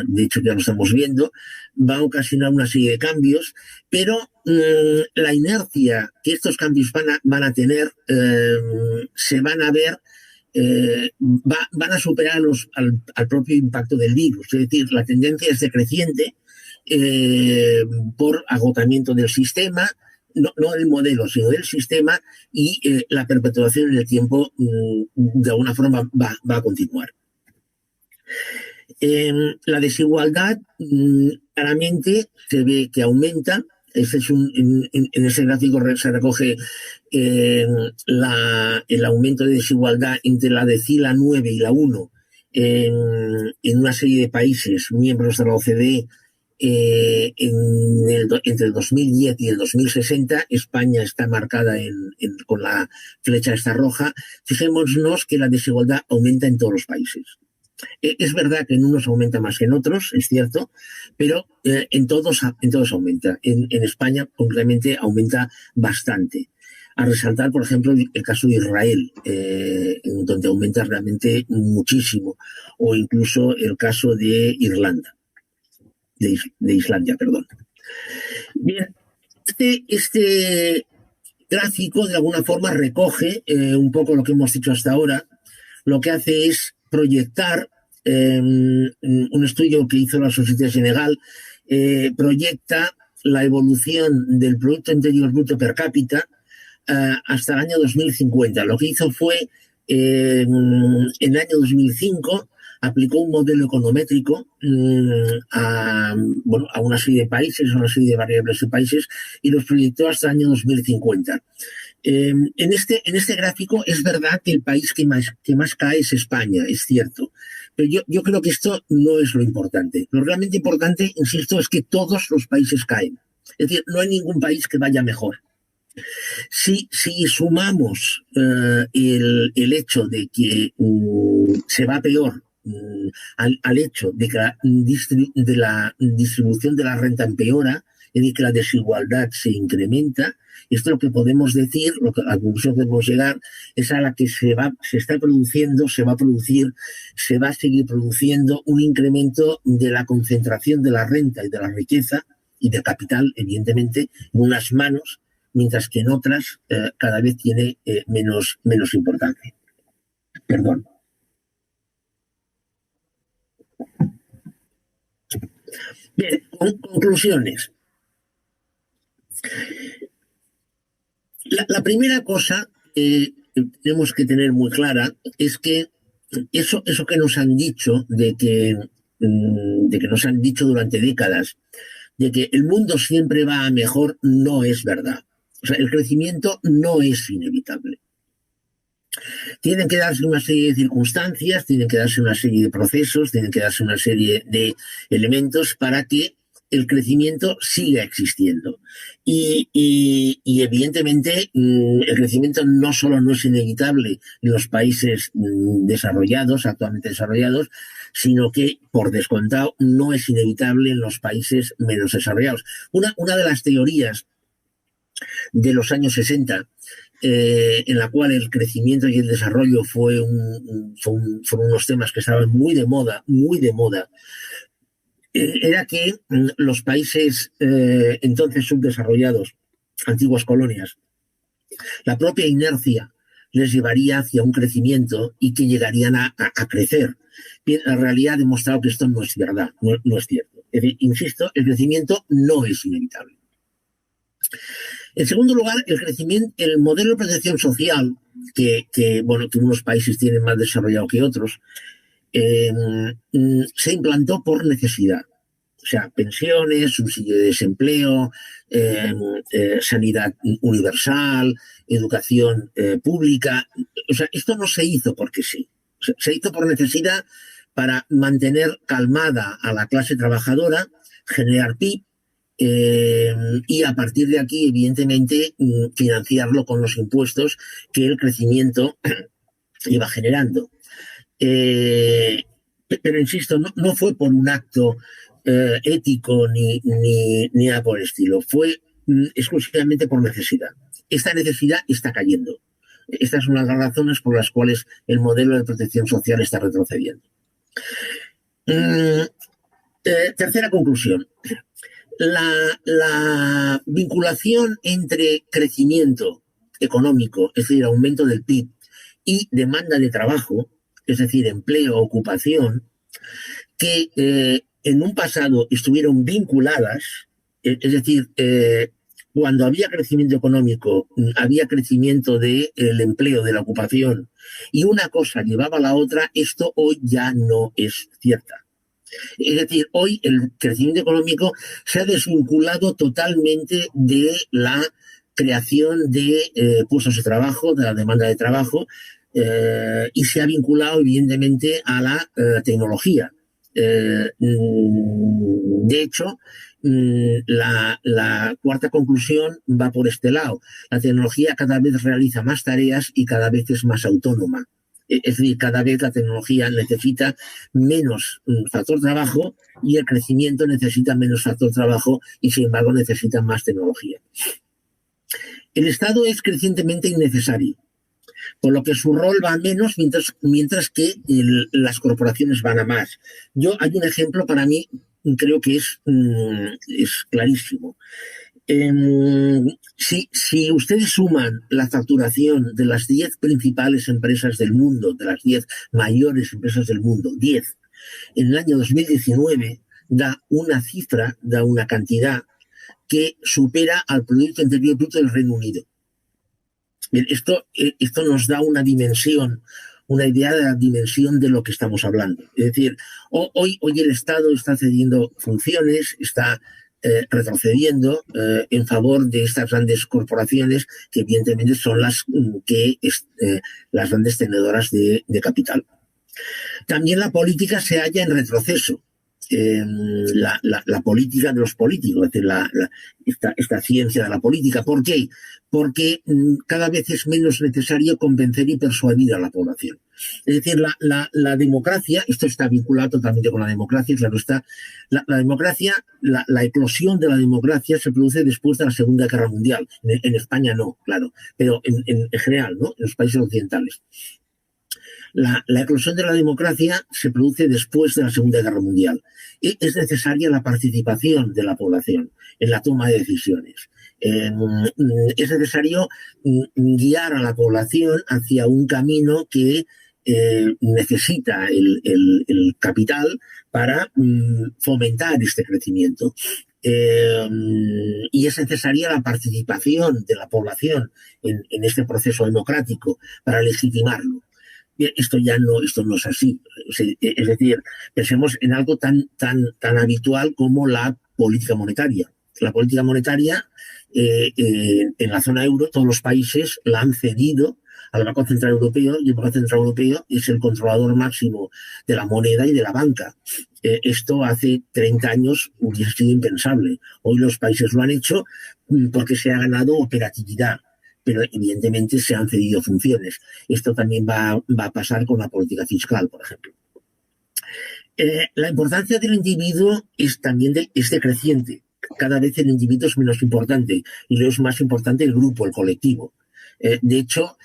de hecho ya lo estamos viendo, va a ocasionar una serie de cambios, pero la inercia que estos cambios van a tener, se van a ver, van a superar al propio impacto del virus. Es decir, la tendencia es decreciente por agotamiento del sistema, no del modelo, sino del sistema, y la perpetuación en el tiempo de alguna forma va a continuar. La desigualdad claramente se ve que aumenta. En ese gráfico se recoge el aumento de desigualdad entre la decila 9 y la 1 en una serie de países miembros de la OCDE. Entre el 2010 y el 2060, España está marcada con la flecha esta roja. Fijémonos que la desigualdad aumenta en todos los países. Es verdad que en unos aumenta más que en otros, es cierto, pero en todos aumenta. En España, concretamente, aumenta bastante. A resaltar, por ejemplo, el caso de Israel, donde aumenta realmente muchísimo, o incluso el caso de Irlanda. De Islandia, perdón. Bien, este gráfico de alguna forma recoge un poco lo que hemos dicho hasta ahora. Lo que hace es proyectar un estudio que hizo la Société Générale, proyecta la evolución del Producto Interior Bruto per cápita hasta el año 2050. Lo que hizo fue, en el año 2005, aplicó un modelo econométrico a una serie de países, a una serie de variables de países, y los proyectó hasta el año 2050. En este gráfico es verdad que el país que más cae es España, es cierto. Pero yo creo que esto no es lo importante. Lo realmente importante, insisto, es que todos los países caen. Es decir, no hay ningún país que vaya mejor. Si sumamos el hecho de que se va peor al hecho de que la distribución de la renta empeora, es decir, que la desigualdad se incrementa, esto lo que podemos decir, la conclusión que podemos llegar es a la que se está produciendo, se va a producir, se va a seguir produciendo un incremento de la concentración de la renta y de la riqueza y del capital, evidentemente, en unas manos, mientras que en otras cada vez tiene menos importancia. Perdón. Bien, conclusiones. La primera cosa que tenemos que tener muy clara es que eso que nos han dicho, de que nos han dicho durante décadas, de que el mundo siempre va a mejor, no es verdad. O sea, el crecimiento no es inevitable. Tienen que darse una serie de circunstancias, tienen que darse una serie de procesos, tienen que darse una serie de elementos para que el crecimiento siga existiendo. Y evidentemente el crecimiento no solo no es inevitable en los países desarrollados, actualmente desarrollados, sino que, por descontado, no es inevitable en los países menos desarrollados. Una de las teorías de los años 60, en la cual el crecimiento y el desarrollo fueron unos temas que estaban muy de moda, era que los países entonces subdesarrollados, antiguas colonias, la propia inercia les llevaría hacia un crecimiento y que llegarían a crecer. Bien, la realidad ha demostrado que esto no es verdad, no es cierto. Es decir, insisto, el crecimiento no es inevitable. En segundo lugar, el modelo de protección social, que unos países tienen más desarrollado que otros, se implantó por necesidad. O sea, pensiones, subsidio de desempleo, sanidad universal, educación pública. O sea, esto no se hizo porque sí. Se hizo por necesidad para mantener calmada a la clase trabajadora, generar PIB, y a partir de aquí, evidentemente, financiarlo con los impuestos que el crecimiento iba generando. Pero insisto, no fue por un acto ético ni nada por el estilo, fue exclusivamente por necesidad. Esta necesidad está cayendo. Estas son las razones por las cuales el modelo de protección social está retrocediendo. Tercera conclusión. La vinculación entre crecimiento económico, es decir, aumento del PIB, y demanda de trabajo, es decir, empleo, ocupación, que en un pasado estuvieron vinculadas, es decir, cuando había crecimiento económico, había crecimiento del empleo, de la ocupación, y una cosa llevaba a la otra, esto hoy ya no es cierta. Es decir, hoy el crecimiento económico se ha desvinculado totalmente de la creación de puestos de trabajo, de la demanda de trabajo, y se ha vinculado evidentemente a la tecnología. De hecho, la cuarta conclusión va por este lado. La tecnología cada vez realiza más tareas y cada vez es más autónoma. Es decir, cada vez la tecnología necesita menos factor trabajo y el crecimiento necesita menos factor trabajo y, sin embargo, necesita más tecnología. El Estado es crecientemente innecesario, por lo que su rol va a menos mientras que las corporaciones van a más. Hay un ejemplo para mí, creo que es clarísimo. Si ustedes suman la facturación de las 10 principales empresas del mundo, de las 10 mayores empresas del mundo, 10, en el año 2019 da una cifra, da una cantidad que supera al Producto Interior Bruto del Reino Unido. Bien, esto nos da una dimensión una idea de la dimensión de lo que estamos hablando. Es decir, hoy el Estado está cediendo funciones, está retrocediendo en favor de estas grandes corporaciones que evidentemente son las grandes tenedoras de capital. También la política se halla en retroceso. La política de los políticos, es decir, esta ciencia de la política. ¿Por qué? Porque cada vez es menos necesario convencer y persuadir a la población. Es decir, la democracia, esto está vinculado totalmente con la democracia, claro está, la democracia, la eclosión de la democracia se produce después de la Segunda Guerra Mundial. En España no, claro, pero en general, ¿no? En los países occidentales. La eclosión de la democracia se produce después de la Segunda Guerra Mundial. Es necesaria la participación de la población en la toma de decisiones. Es necesario guiar a la población hacia un camino que necesita el capital para fomentar este crecimiento. Y es necesaria la participación de la población en este proceso democrático para legitimarlo. Esto no es así. Es decir, pensemos en algo tan habitual como la política monetaria. La política monetaria en la zona euro, todos los países la han cedido al Banco Central Europeo, y el Banco Central Europeo es el controlador máximo de la moneda y de la banca. Esto hace 30 años hubiese sido impensable. Hoy los países lo han hecho porque se ha ganado operatividad, pero evidentemente se han cedido funciones. Esto también va a pasar con la política fiscal, por ejemplo. La importancia del individuo es también decreciente. Cada vez el individuo es menos importante y luego es más importante el grupo, el colectivo. De hecho,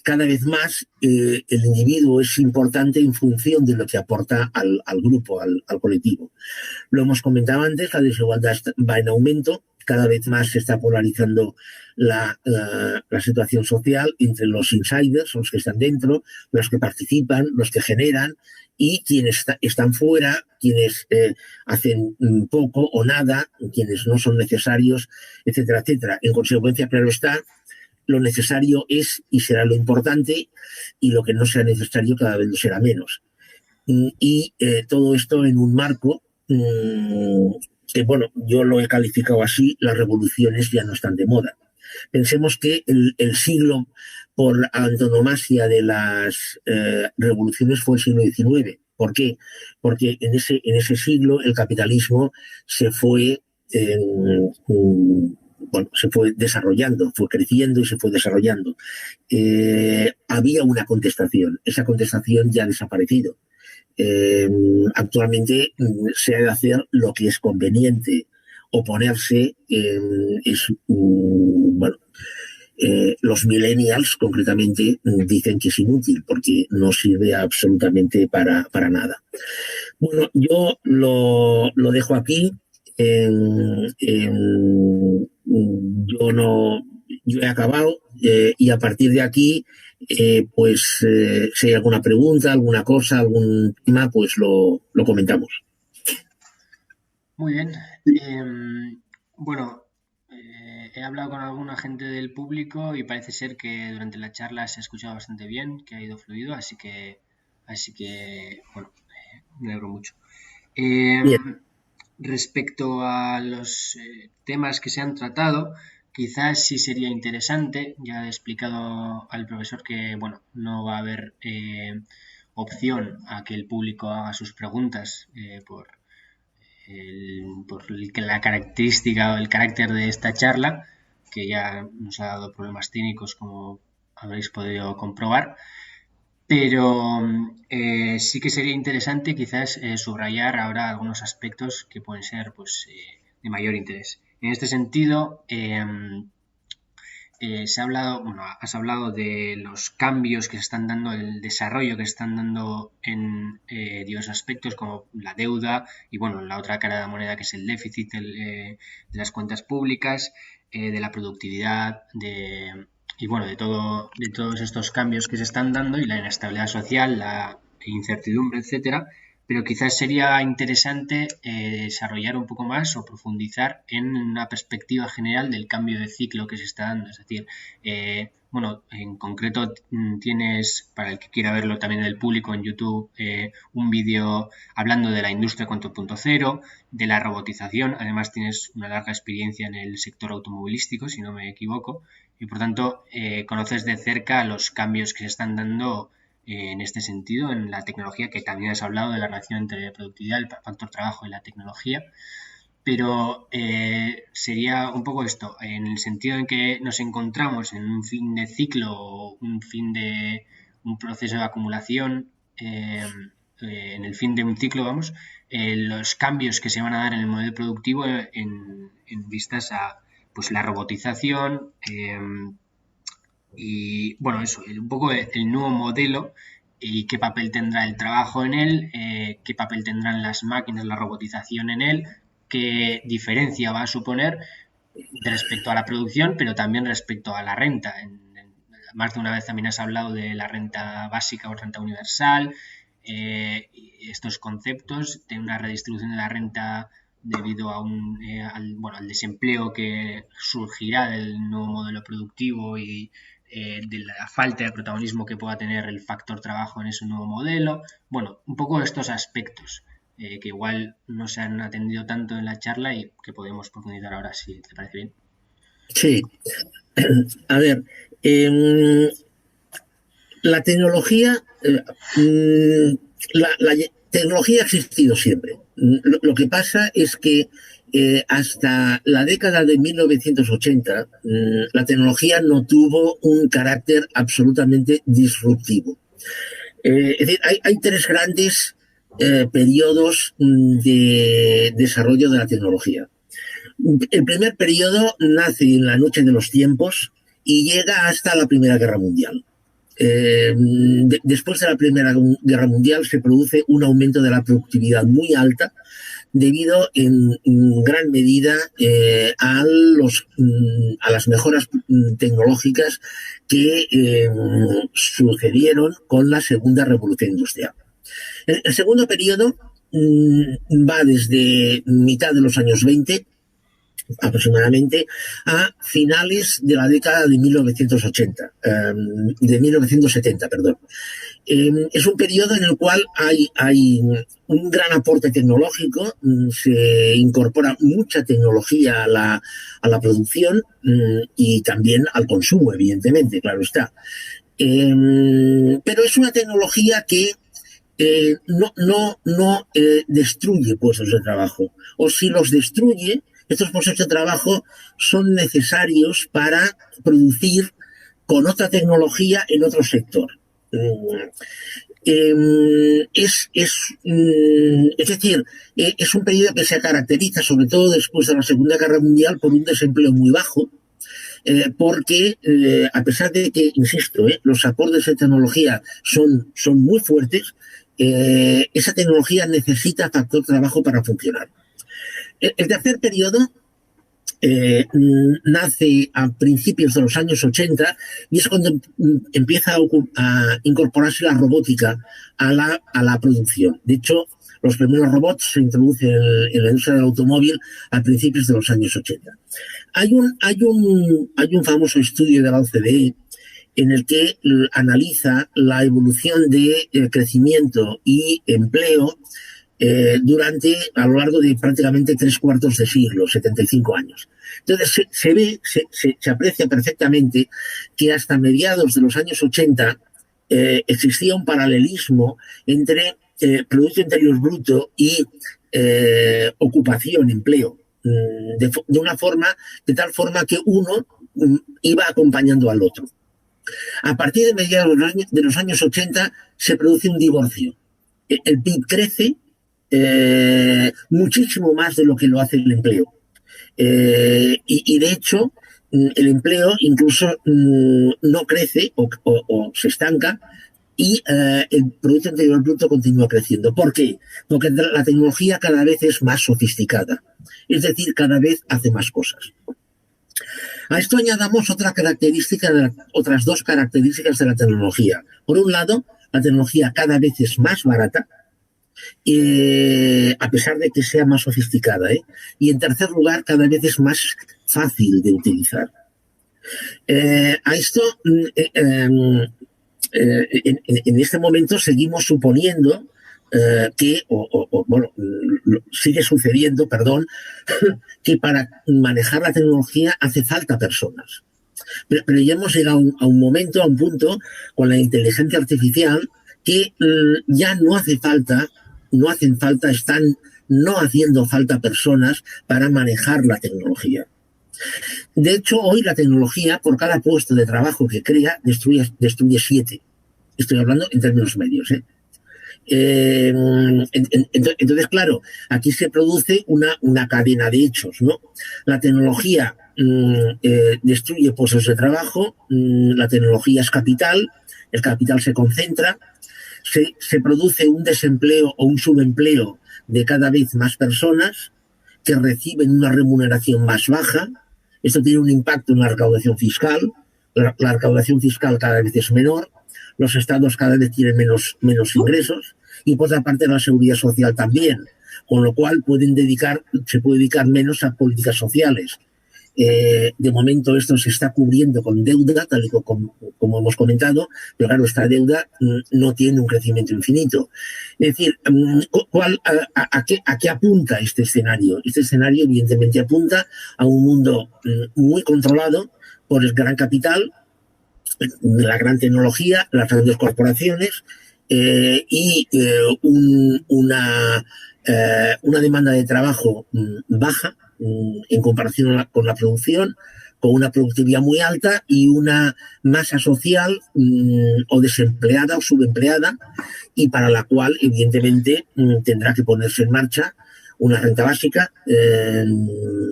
cada vez más el individuo es importante en función de lo que aporta al grupo, al colectivo. Lo hemos comentado antes, la desigualdad va en aumento. Cada vez más se está polarizando la situación social entre los insiders, los que están dentro, los que participan, los que generan, y quienes están fuera, quienes hacen poco o nada, quienes no son necesarios, etcétera, etcétera. En consecuencia, claro está, lo necesario es y será lo importante, y lo que no sea necesario cada vez lo será menos. Y todo esto en un marco que, bueno, yo lo he calificado así: las revoluciones ya no están de moda. Pensemos que el siglo por antonomasia de las revoluciones fue el siglo XIX. ¿Por qué? Porque en ese siglo el capitalismo se fue desarrollando, fue creciendo y se fue desarrollando. Había una contestación. Esa contestación ya ha desaparecido. Actualmente se ha de hacer lo que es conveniente. Oponerse los millennials concretamente dicen que es inútil porque no sirve absolutamente para nada. Bueno, yo lo dejo aquí. Yo he acabado y a partir de aquí si hay alguna pregunta, alguna cosa, algún tema, pues lo comentamos. Muy bien. Bueno, he hablado con alguna gente del público y parece ser que durante la charla se ha escuchado bastante bien, que ha ido fluido, así que bueno, me alegro mucho. Respecto a los temas que se han tratado, quizás sí sería interesante, ya he explicado al profesor que, bueno, no va a haber opción a que el público haga sus preguntas por la característica o el carácter de esta charla, que ya nos ha dado problemas técnicos, como habréis podido comprobar. Pero sí que sería interesante quizás subrayar ahora algunos aspectos que pueden ser de mayor interés. En este sentido, has hablado de los cambios que se están dando, el desarrollo que se están dando en diversos aspectos, como la deuda y, bueno, la otra cara de la moneda, que es el déficit de las cuentas públicas, de la productividad, y bueno, de todos estos cambios que se están dando, y la inestabilidad social, la incertidumbre, etcétera. pero quizás sería interesante desarrollar un poco más o profundizar en una perspectiva general del cambio de ciclo que se está dando. Es decir, bueno, en concreto tienes, para el que quiera verlo también del público en YouTube, un vídeo hablando de la industria 4.0, de la robotización. Además tienes una larga experiencia en el sector automovilístico, si no me equivoco, y por tanto conoces de cerca los cambios que se están dando en este sentido, en la tecnología, que también has hablado de la relación entre productividad, el factor trabajo y la tecnología, pero sería un poco esto, en el sentido en que nos encontramos en un fin de ciclo o un proceso de acumulación, en el fin de un ciclo, vamos, los cambios que se van a dar en el modelo productivo en vistas a pues la robotización, y bueno, eso, un poco el nuevo modelo y qué papel tendrá el trabajo en él, qué papel tendrán las máquinas, la robotización en él, qué diferencia va a suponer respecto a la producción, pero también respecto a la renta. Más de una vez también has hablado de la renta básica o renta universal, estos conceptos de una redistribución de la renta debido a al desempleo que surgirá del nuevo modelo productivo y de la falta de protagonismo que pueda tener el factor trabajo en ese nuevo modelo. Bueno, un poco estos aspectos que igual no se han atendido tanto en la charla y que podemos profundizar ahora, si te parece bien. Sí. A ver, la tecnología, la tecnología ha existido siempre. Lo que pasa es que hasta la década de 1980 la tecnología no tuvo un carácter absolutamente disruptivo. Es decir, hay tres grandes periodos de desarrollo de la tecnología. El primer periodo nace en la noche de los tiempos y llega hasta la Primera Guerra Mundial. Después de la Primera Guerra Mundial se produce un aumento de la productividad muy alta debido en gran medida a las mejoras tecnológicas que sucedieron con la Segunda Revolución Industrial. El segundo periodo va desde mitad de los años 20 aproximadamente a finales de la década de 1970, perdón. Es un periodo en el cual hay un gran aporte tecnológico, se incorpora mucha tecnología a la producción y también al consumo, evidentemente, claro está. Pero es una tecnología que no destruye puestos de trabajo, o si los destruye, estos puestos de trabajo son necesarios para producir con otra tecnología en otro sector. Es decir, es un periodo que se caracteriza, sobre todo después de la Segunda Guerra Mundial, por un desempleo muy bajo, porque a pesar de que, insisto, los aportes de tecnología son muy fuertes, esa tecnología necesita factor trabajo para funcionar. El tercer periodo nace a principios de los años 80 y es cuando empieza a incorporarse la robótica a la producción. De hecho, los primeros robots se introducen en la industria del automóvil a principios de los años 80. Hay un famoso estudio de la OCDE en el que analiza la evolución de crecimiento y empleo a lo largo de prácticamente 3/4 de siglo, 75 años. Entonces se aprecia perfectamente que hasta mediados de los años 80 existía un paralelismo entre Producto Interior Bruto y ocupación, empleo, de tal forma que uno iba acompañando al otro. A partir de mediados de los años 80 se produce un divorcio. El PIB crece muchísimo más de lo que lo hace el empleo. Y de hecho, el empleo incluso no crece o se estanca y el Producto Interior Bruto continúa creciendo. ¿Por qué? Porque la tecnología cada vez es más sofisticada, es decir, cada vez hace más cosas. A esto añadamos otras dos características de la tecnología. Por un lado, la tecnología cada vez es más barata a pesar de que sea más sofisticada, ¿eh? Y en tercer lugar, cada vez es más fácil de utilizar. A esto, en este momento seguimos suponiendo que, bueno, sigue sucediendo, perdón, que para manejar la tecnología hace falta personas. Pero ya hemos llegado a un momento, a un punto con la inteligencia artificial que ya no hace falta, no hacen falta, están no haciendo falta personas para manejar la tecnología. De hecho, hoy la tecnología, por cada puesto de trabajo que crea, destruye 7. Estoy hablando en términos medios, ¿eh? Entonces, claro, aquí se produce una cadena de hechos, ¿no? La tecnología destruye puestos de trabajo, la tecnología es capital, el capital se concentra, se produce un desempleo o un subempleo de cada vez más personas que reciben una remuneración más baja. Esto tiene un impacto en la recaudación fiscal. La recaudación fiscal cada vez es menor, los estados cada vez tienen menos ingresos y por otra parte la seguridad social también, con lo cual se puede dedicar menos a políticas sociales. De momento esto se está cubriendo con deuda, tal y como hemos comentado, pero claro, esta deuda no tiene un crecimiento infinito. Es decir, ¿a qué apunta este escenario? Este escenario evidentemente apunta a un mundo muy controlado por el gran capital, la gran tecnología, las grandes corporaciones y una demanda de trabajo baja en comparación con la producción, con una productividad muy alta y una masa social o desempleada o subempleada, y para la cual evidentemente tendrá que ponerse en marcha una renta básica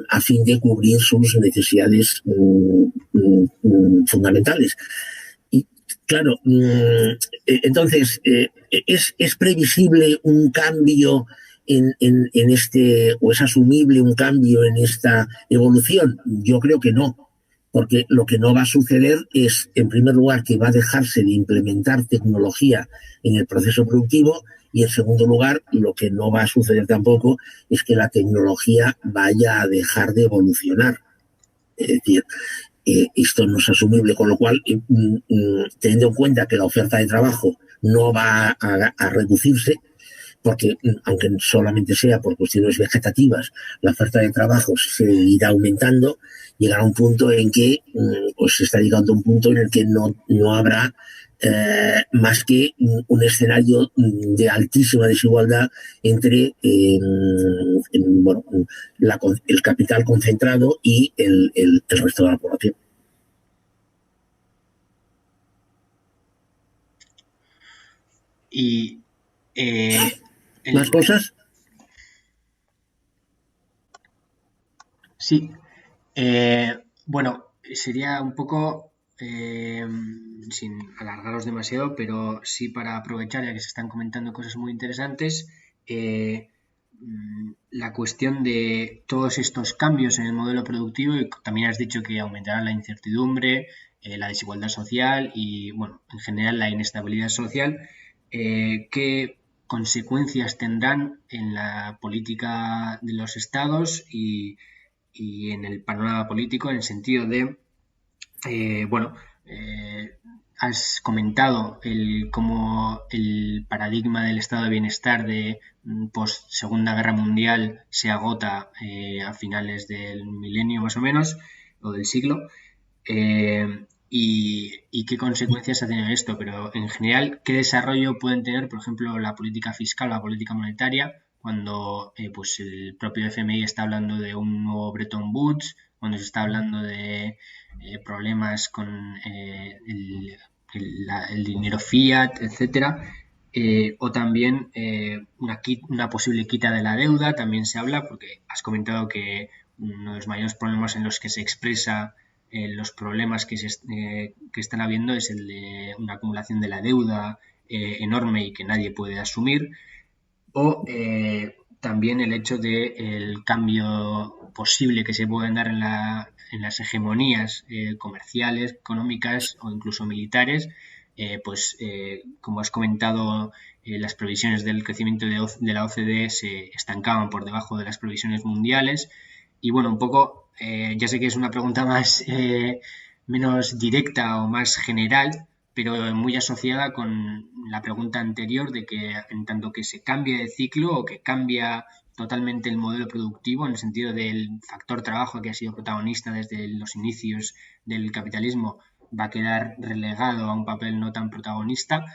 a fin de cubrir sus necesidades fundamentales. Y claro, entonces es previsible un cambio en este, o es asumible un cambio en esta evolución. Yo creo que no, porque lo que no va a suceder es, en primer lugar, que va a dejarse de implementar tecnología en el proceso productivo, y en segundo lugar, lo que no va a suceder tampoco es que la tecnología vaya a dejar de evolucionar. Es decir, esto no es asumible, con lo cual, teniendo en cuenta que la oferta de trabajo no va a reducirse, porque aunque solamente sea por cuestiones vegetativas, la oferta de trabajo se irá aumentando, llegará un punto en que, pues se está llegando a un punto en el que no habrá más que un escenario de altísima desigualdad entre bueno, el capital concentrado y el resto de la población. Y ¿Más cosas? Sí. Bueno, sería un poco, sin alargaros demasiado, pero sí para aprovechar, ya que se están comentando cosas muy interesantes, la cuestión de todos estos cambios en el modelo productivo, y también has dicho que aumentará la incertidumbre, la desigualdad social y, bueno, en general la inestabilidad social. ¿Qué consecuencias tendrán en la política de los estados y en el panorama político, en el sentido de, bueno, has comentado cómo el paradigma del estado de bienestar de post Segunda Guerra Mundial se agota a finales del milenio más o menos, o del siglo, y qué consecuencias ha tenido esto, pero en general, ¿qué desarrollo pueden tener, por ejemplo, la política fiscal, la política monetaria, cuando pues el propio FMI está hablando de un nuevo Bretton Woods, cuando se está hablando de problemas con el dinero fiat, etcétera, o también una posible quita de la deuda, también se habla, porque has comentado que uno de los mayores problemas en los que se expresa los problemas que están habiendo es el de una acumulación de la deuda enorme y que nadie puede asumir, o también el hecho de el cambio posible que se pueden dar en las hegemonías comerciales, económicas o incluso militares, pues como has comentado las previsiones del crecimiento de la OCDE se estancaban por debajo de las previsiones mundiales. Y bueno, un poco, ya sé que es una pregunta menos directa o más general, pero muy asociada con la pregunta anterior de que en tanto que se cambie de ciclo o que cambia totalmente el modelo productivo en el sentido del factor trabajo que ha sido protagonista desde los inicios del capitalismo va a quedar relegado a un papel no tan protagonista.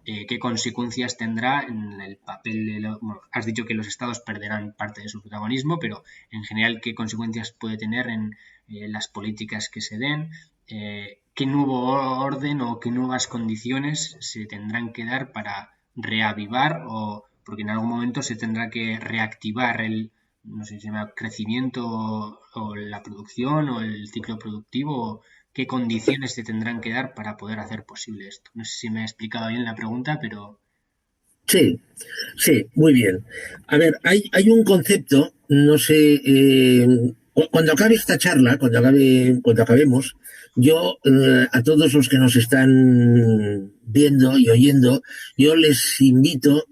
¿Qué consecuencias tendrá en el papel de bueno, has dicho que los estados perderán parte de su protagonismo, pero en general, ¿qué consecuencias puede tener en las políticas que se den? ¿Qué nuevo orden o qué nuevas condiciones se tendrán que dar para reavivar o porque en algún momento se tendrá que reactivar el, no sé si se llama crecimiento o la producción o el ciclo productivo? ¿Qué condiciones se tendrán que dar para poder hacer posible esto? No sé si me he explicado bien la pregunta, pero... Sí, sí, muy bien. A ver, hay un concepto, no sé, cuando acabe esta charla, cuando acabemos, yo a todos los que nos están viendo y oyendo, yo les invito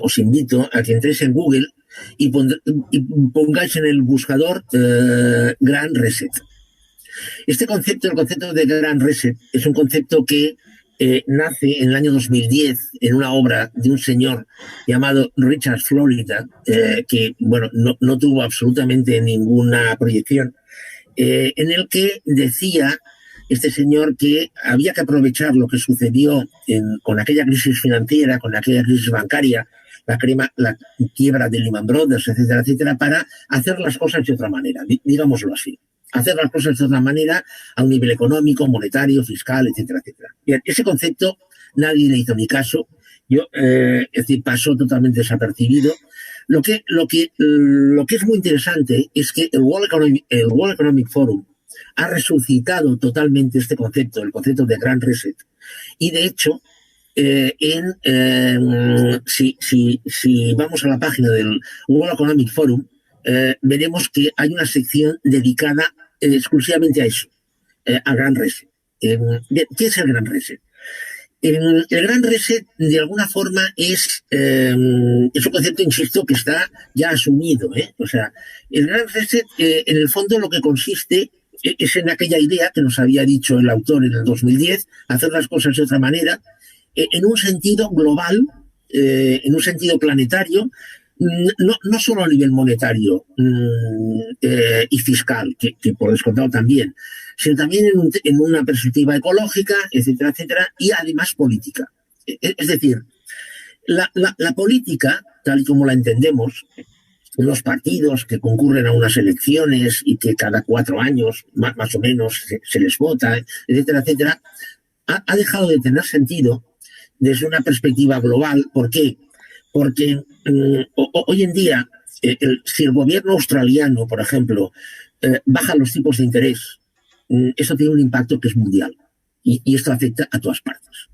os invito a que entréis en Google y, y pongáis en el buscador Gran Reset. Este concepto, el concepto de Gran Reset, es un concepto que nace en el año 2010 en una obra de un señor llamado Richard Florida, que bueno, no tuvo absolutamente ninguna proyección, en el que decía este señor que había que aprovechar lo que sucedió con aquella crisis financiera, con aquella crisis bancaria, la quiebra de Lehman Brothers, etcétera, etcétera, para hacer las cosas de otra manera, digámoslo así. Hacer las cosas de otra manera a un nivel económico, monetario, fiscal, etcétera, etcétera. Bien, ese concepto nadie le hizo ni caso. Es decir, pasó totalmente desapercibido. Lo que es muy interesante es que el World Economic Forum ha resucitado totalmente este concepto, el concepto de Gran Reset. Y de hecho, si vamos a la página del World Economic Forum, veremos que hay una sección dedicada exclusivamente a eso, al Gran Reset. ¿Qué es el Gran Reset? El Gran Reset, de alguna forma, es un concepto, insisto, que está ya asumido. O sea, el Gran Reset, en el fondo, lo que consiste es en aquella idea que nos había dicho el autor en el 2010, hacer las cosas de otra manera, en un sentido global, en un sentido planetario, no solo a nivel monetario y fiscal, que por descontado también, sino también en una perspectiva ecológica, etcétera, etcétera, y además política. Es decir, la política, tal y como la entendemos, los partidos que concurren a unas elecciones y que cada 4 años, más o menos, se les vota, etcétera, etcétera, ha dejado de tener sentido desde una perspectiva global. ¿Por qué? Porque hoy en día, si el gobierno australiano, por ejemplo, baja los tipos de interés, eso tiene un impacto que es mundial y esto afecta a todas partes.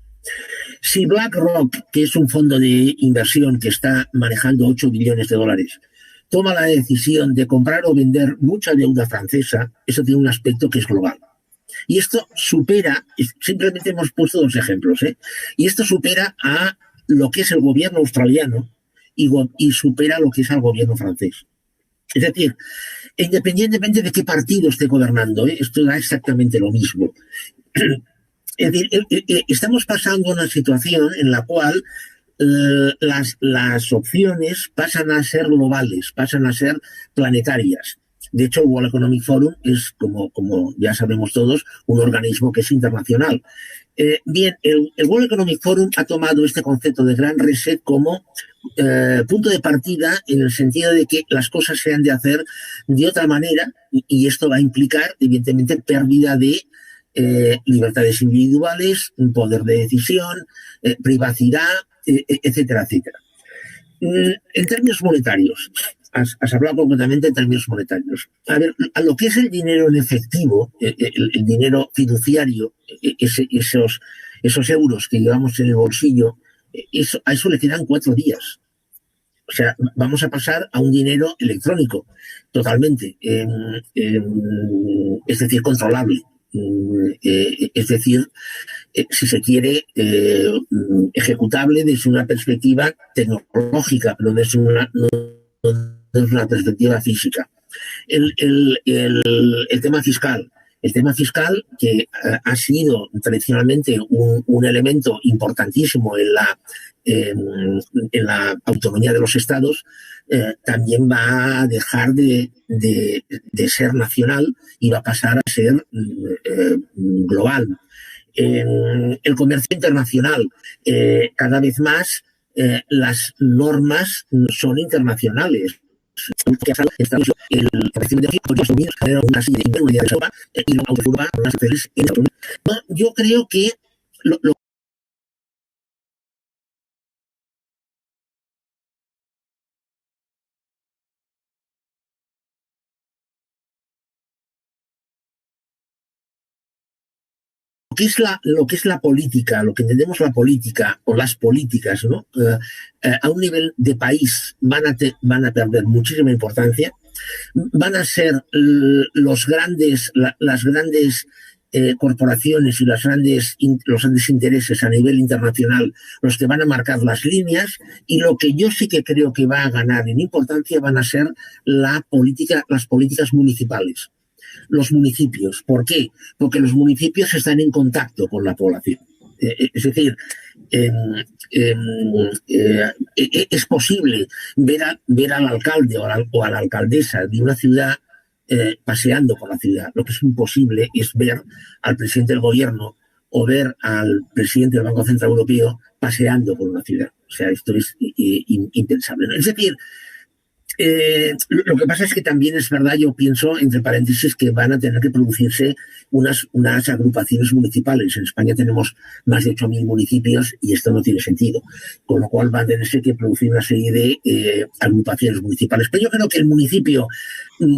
Si BlackRock, que es un fondo de inversión que está manejando 8 billones de dólares, toma la decisión de comprar o vender mucha deuda francesa, eso tiene un aspecto que es global. Y esto supera, simplemente hemos puesto 2 ejemplos, y esto supera a lo que es el gobierno australiano y supera lo que es al gobierno francés. Es decir, independientemente de qué partido esté gobernando, esto da exactamente lo mismo. Es decir, estamos pasando una situación en la cual las opciones pasan a ser globales, pasan a ser planetarias. De hecho, el World Economic Forum es, como ya sabemos todos, un organismo que es internacional. Bien, el World Economic Forum ha tomado este concepto de Gran Reset como punto de partida en el sentido de que las cosas se han de hacer de otra manera y esto va a implicar, evidentemente, pérdida de libertades individuales, un poder de decisión, privacidad, etcétera, etcétera. En términos monetarios, has hablado concretamente en términos monetarios. A ver, a lo que es el dinero en efectivo, el dinero fiduciario, esos euros que llevamos en el bolsillo, a eso le quedan 4 días. O sea, vamos a pasar a un dinero electrónico, totalmente, es decir, controlable. Es decir, si se quiere, ejecutable desde una perspectiva tecnológica, pero no desde una perspectiva física. El tema fiscal. El tema fiscal, que ha sido tradicionalmente un elemento importantísimo en la autonomía de los estados, también va a dejar de ser nacional y va a pasar a ser global. El comercio internacional, cada vez más las normas son internacionales. El yo creo que lo que es la política, lo que entendemos la política o las políticas, ¿no? A un nivel de país van a perder muchísima importancia, van a ser las grandes corporaciones y los grandes intereses a nivel internacional los que van a marcar las líneas, y lo que yo sí que creo que va a ganar en importancia van a ser las políticas municipales. Los municipios. ¿Por qué? Porque los municipios están en contacto con la población. Es decir, es posible ver al alcalde o a la alcaldesa de una ciudad paseando por la ciudad. Lo que es imposible es ver al presidente del gobierno o ver al presidente del Banco Central Europeo paseando por una ciudad. O sea, esto es impensable, ¿no? Es decir, lo que pasa es que también es verdad, yo pienso, entre paréntesis, que van a tener que producirse unas agrupaciones municipales. En España tenemos más de 8.000 municipios y esto no tiene sentido. Con lo cual va a tenerse que producir una serie de agrupaciones municipales. Pero yo creo que el municipio,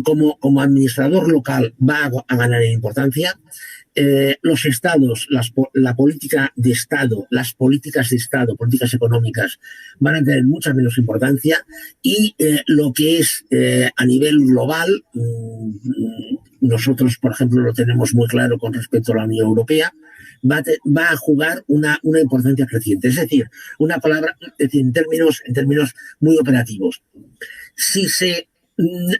como administrador local, va a ganar en importancia. Los estados, la política de Estado, las políticas de Estado, políticas económicas, van a tener mucha menos importancia, y lo que es a nivel global, nosotros, por ejemplo, lo tenemos muy claro con respecto a la Unión Europea, va a jugar una importancia creciente. Es decir, una palabra en términos muy operativos. Si se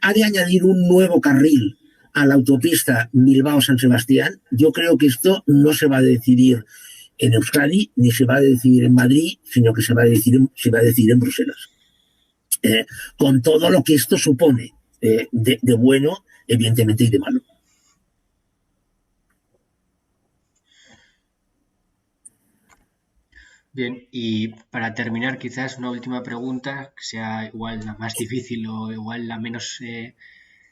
ha de añadir un nuevo carril a la autopista Bilbao-San Sebastián, yo creo que esto no se va a decidir en Euskadi ni se va a decidir en Madrid, sino que se va a decidir en Bruselas. Con todo lo que esto supone de bueno, evidentemente, y de malo. Bien, y para terminar, quizás una última pregunta, que sea igual la más difícil o igual la menos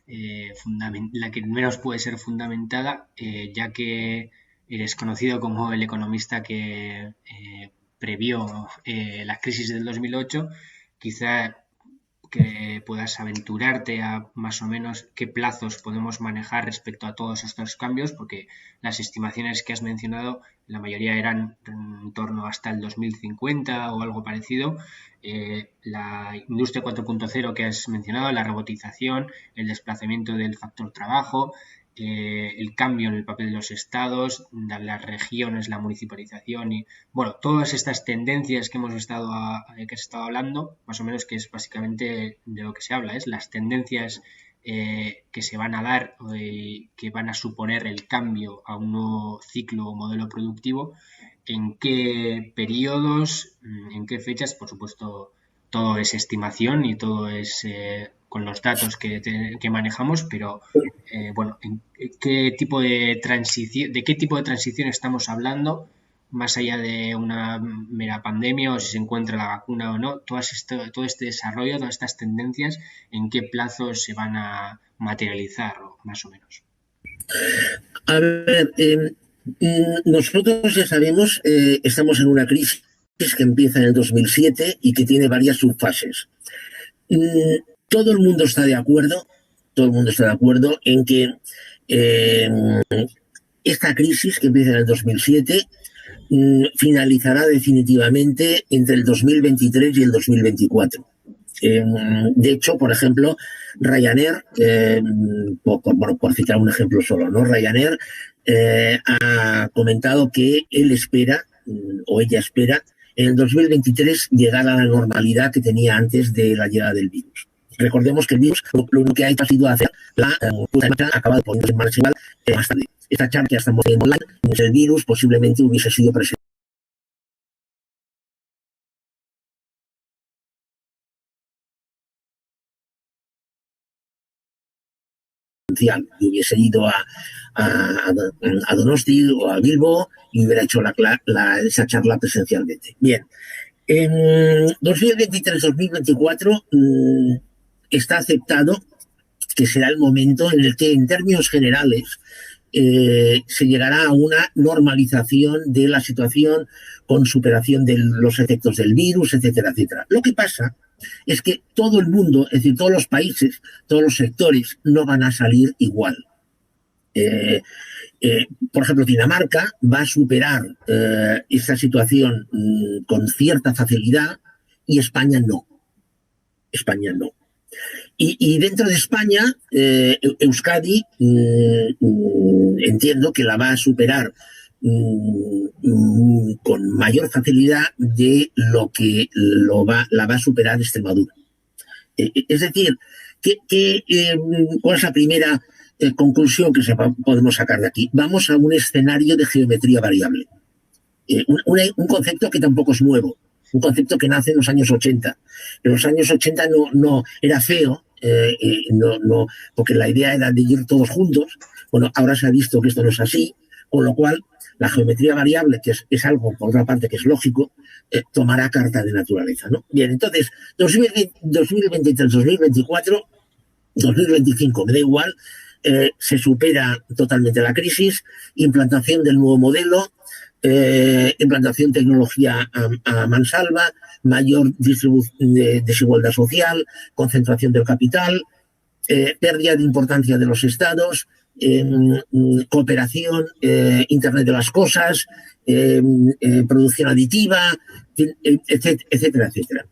la que menos puede ser fundamentada, ya que eres conocido como el economista que previó la crisis del 2008, quizá que puedas aventurarte a más o menos qué plazos podemos manejar respecto a todos estos cambios, porque las estimaciones que has mencionado, la mayoría eran en torno hasta el 2050 o algo parecido. La industria 4.0 que has mencionado, la robotización, el desplazamiento del factor trabajo, el cambio en el papel de los estados, de las regiones, la municipalización y, bueno, todas estas tendencias que has estado hablando, más o menos, que es básicamente de lo que se habla, es las tendencias que se van a dar, que van a suponer el cambio a un nuevo ciclo o modelo productivo, en qué periodos, en qué fechas. Por supuesto, todo es estimación y todo es con los datos que manejamos, pero bueno, ¿de qué tipo de transición estamos hablando, más allá de una mera pandemia o si se encuentra la vacuna o no? Todo este desarrollo, todas estas tendencias, ¿en qué plazos se van a materializar, más o menos? A ver, nosotros ya sabemos, estamos en una crisis que empieza en el 2007 y que tiene varias subfases. Todo el mundo está de acuerdo en que esta crisis, que empieza en el 2007, finalizará definitivamente entre el 2023 y el 2024. De hecho, por ejemplo, Ryanair, por citar un ejemplo solo, ¿no? Ryanair ha comentado que él espera, o ella espera, en el 2023 llegar a la normalidad que tenía antes de la llegada del virus. Recordemos que el virus lo único que ha hecho ha sido hacer la puesta en marcha, acaba de ponerse en marcha igual más tarde. Esta charla que ya estamos viendo online, el virus posiblemente hubiese sido presencial y hubiese ido a Donosti o a Bilbo y hubiera hecho esa charla presencialmente. Bien, en 2023-2024 está aceptado que será el momento en el que, en términos generales, se llegará a una normalización de la situación con superación de los efectos del virus, etcétera, etcétera. Lo que pasa es que todo el mundo, es decir, todos los países, todos los sectores, no van a salir igual. Por ejemplo, Dinamarca va a superar esta situación con cierta facilidad y España no. España no. Y dentro de España, Euskadi entiendo que la va a superar con mayor facilidad de lo que la va a superar Extremadura. Es decir, ¿cuál es la primera conclusión que podemos sacar de aquí? Vamos a un escenario de geometría variable. Un concepto que tampoco es nuevo. Un concepto que nace en los años 80. En los años 80 no era feo, porque la idea era de ir todos juntos. Bueno, ahora se ha visto que esto no es así, con lo cual la geometría variable, que es algo, por otra parte, que es lógico, tomará carta de naturaleza, ¿no? Bien, entonces, 2023, 2024, 2025, me da igual, se supera totalmente la crisis, implantación del nuevo modelo, implantación de tecnología a mansalva, mayor desigualdad social, concentración del capital, pérdida de importancia de los estados, cooperación, Internet de las cosas, producción aditiva, etcétera, etcétera.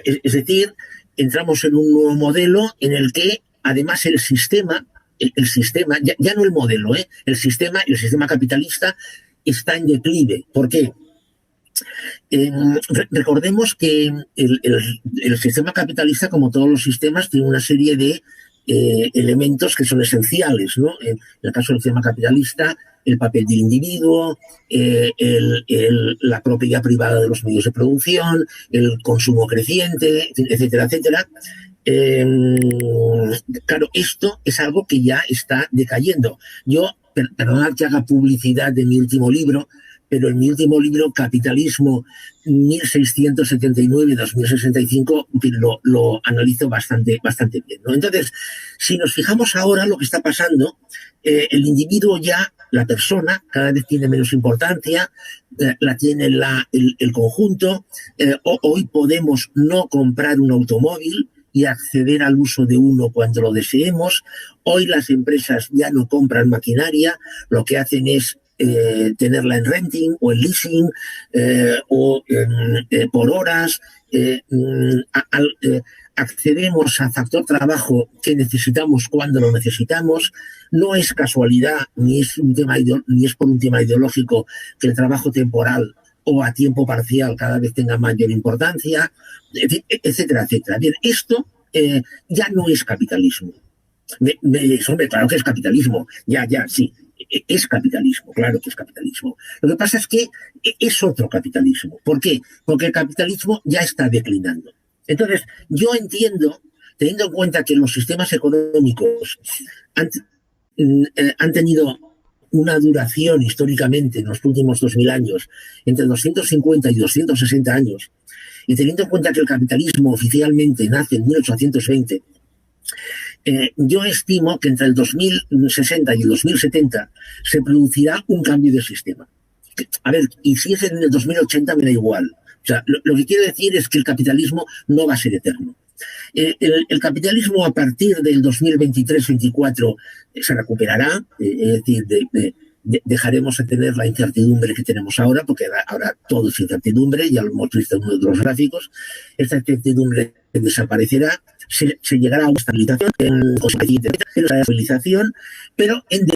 Es decir, entramos en un nuevo modelo en el que además el sistema, ya no el modelo, el sistema capitalista está en declive. ¿Por qué? Recordemos que el sistema capitalista, como todos los sistemas, tiene una serie de elementos que son esenciales, ¿no? En el caso del sistema capitalista, el papel del individuo, la propiedad privada de los medios de producción, el consumo creciente, etcétera, etcétera. Claro, esto es algo que ya está decayendo. Yo, perdonad que haga publicidad de mi último libro, pero en mi último libro, Capitalismo 1679-2065, lo analizo bastante bien, ¿no? Entonces, si nos fijamos ahora lo que está pasando, el individuo ya, la persona, cada vez tiene menos importancia, la tiene el conjunto. Hoy podemos no comprar un automóvil y acceder al uso de uno cuando lo deseemos. Hoy las empresas ya no compran maquinaria, lo que hacen es tenerla en renting o en leasing o por horas. Accedemos a factor trabajo que necesitamos cuando lo necesitamos. No es casualidad ni es por un tema ideológico que el trabajo temporal o a tiempo parcial cada vez tenga mayor importancia, etcétera, etcétera. Bien, esto ya no es capitalismo. Hombre, claro que es capitalismo. Ya, sí. Es capitalismo, claro que es capitalismo. Lo que pasa es que es otro capitalismo. ¿Por qué? Porque el capitalismo ya está declinando. Entonces, yo entiendo, teniendo en cuenta que los sistemas económicos han tenido una duración históricamente en los últimos 2000 años entre 250 y 260 años, y teniendo en cuenta que el capitalismo oficialmente nace en 1820, yo estimo que entre el 2060 y el 2070 se producirá un cambio de sistema. A ver, y si es en el 2080 me da igual. O sea, lo que quiero decir es que el capitalismo no va a ser eterno. El capitalismo a partir del 2023-24 se recuperará, es decir, dejaremos de tener la incertidumbre que tenemos ahora, porque ahora todo es incertidumbre, ya lo hemos visto en uno de los gráficos. Esta incertidumbre desaparecerá, se llegará a una estabilización, pero en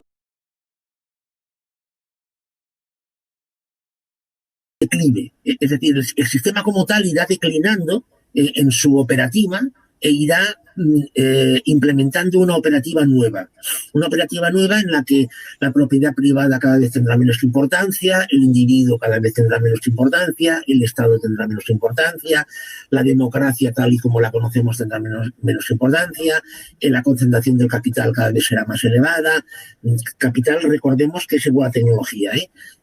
declive. Es decir, el sistema como tal irá declinando en su operativa e irá implementando una operativa nueva en la que la propiedad privada cada vez tendrá menos importancia, el individuo cada vez tendrá menos importancia, el Estado tendrá menos importancia, la democracia tal y como la conocemos tendrá menos importancia, la concentración del capital cada vez será más elevada. Capital, recordemos que es igual a tecnología,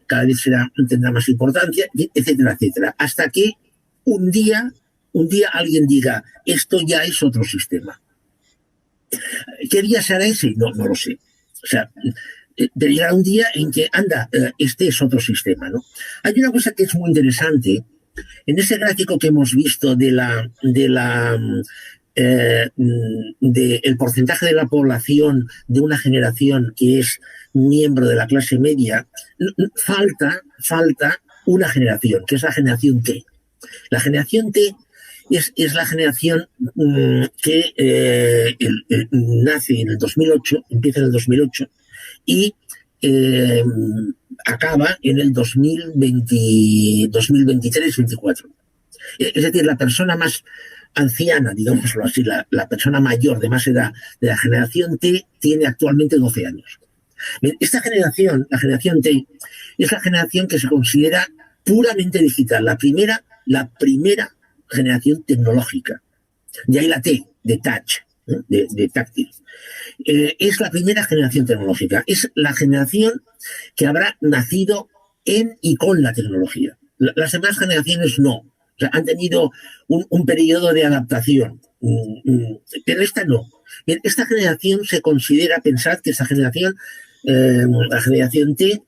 cada vez tendrá más importancia, etcétera, etcétera, hasta que un día alguien diga, esto ya es otro sistema. ¿Qué día será ese? No lo sé. O sea, llegará un día en que, este es otro sistema, ¿no? Hay una cosa que es muy interesante. En ese gráfico que hemos visto del porcentaje de la población de una generación que es miembro de la clase media, falta una generación, que es la generación T. La generación T es la generación que nace en el 2008, empieza en el 2008 y acaba en el 2023-24. Es decir, la persona más anciana, digámoslo así, la persona mayor de más edad de la generación T tiene actualmente 12 años. Bien, esta generación, la generación T, es la generación que se considera puramente digital, la primera generación tecnológica. De ahí la T, de touch, de táctil. Es la primera generación tecnológica. Es la generación que habrá nacido en y con la tecnología. Las demás generaciones no. O sea, han tenido un periodo de adaptación, pero esta no. Bien, esta generación se considera, pensad que esta generación, la generación T,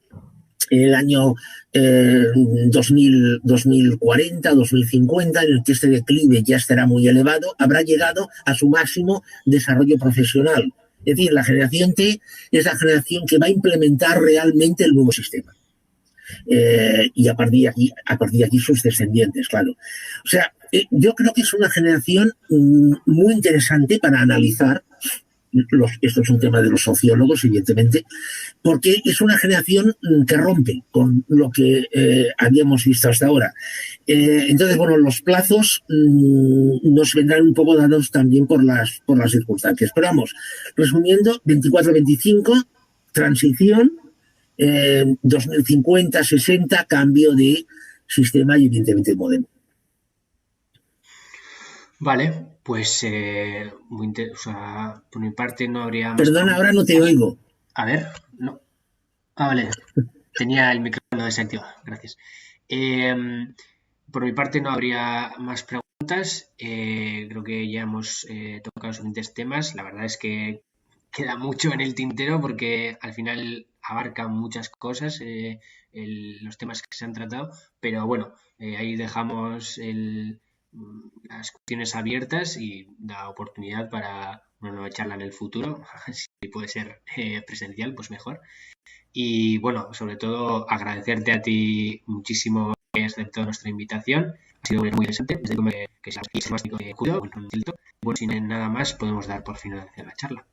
en el año 2040, 2050, en el que este declive ya estará muy elevado, habrá llegado a su máximo desarrollo profesional. Es decir, la generación T es la generación que va a implementar realmente el nuevo sistema. Y a partir de aquí sus descendientes, claro. O sea, yo creo que es una generación muy interesante para analizar. Esto es un tema de los sociólogos, evidentemente, porque es una generación que rompe con lo que habíamos visto hasta ahora. Entonces, bueno, los plazos nos vendrán un poco dados también por las circunstancias. Pero vamos, resumiendo, 24-25, transición, 2050-60, cambio de sistema y evidentemente de modelo. Vale, pues por mi parte no habría más. Perdona, ahora no te oigo. A ver, no. Vale, tenía el micrófono desactivado, gracias. Por mi parte no habría más preguntas. Creo que ya hemos tocado suficientes temas. La verdad es que queda mucho en el tintero porque al final abarcan muchas cosas los temas que se han tratado, pero bueno, ahí dejamos las cuestiones abiertas y da oportunidad para una nueva charla en el futuro. Si puede ser presencial, pues mejor. Y bueno, sobre todo agradecerte a ti muchísimo que hayas aceptado nuestra invitación. Ha sido muy interesante, desde que seas sistemático de judo. Bueno, sin nada más podemos dar por finalizada la charla.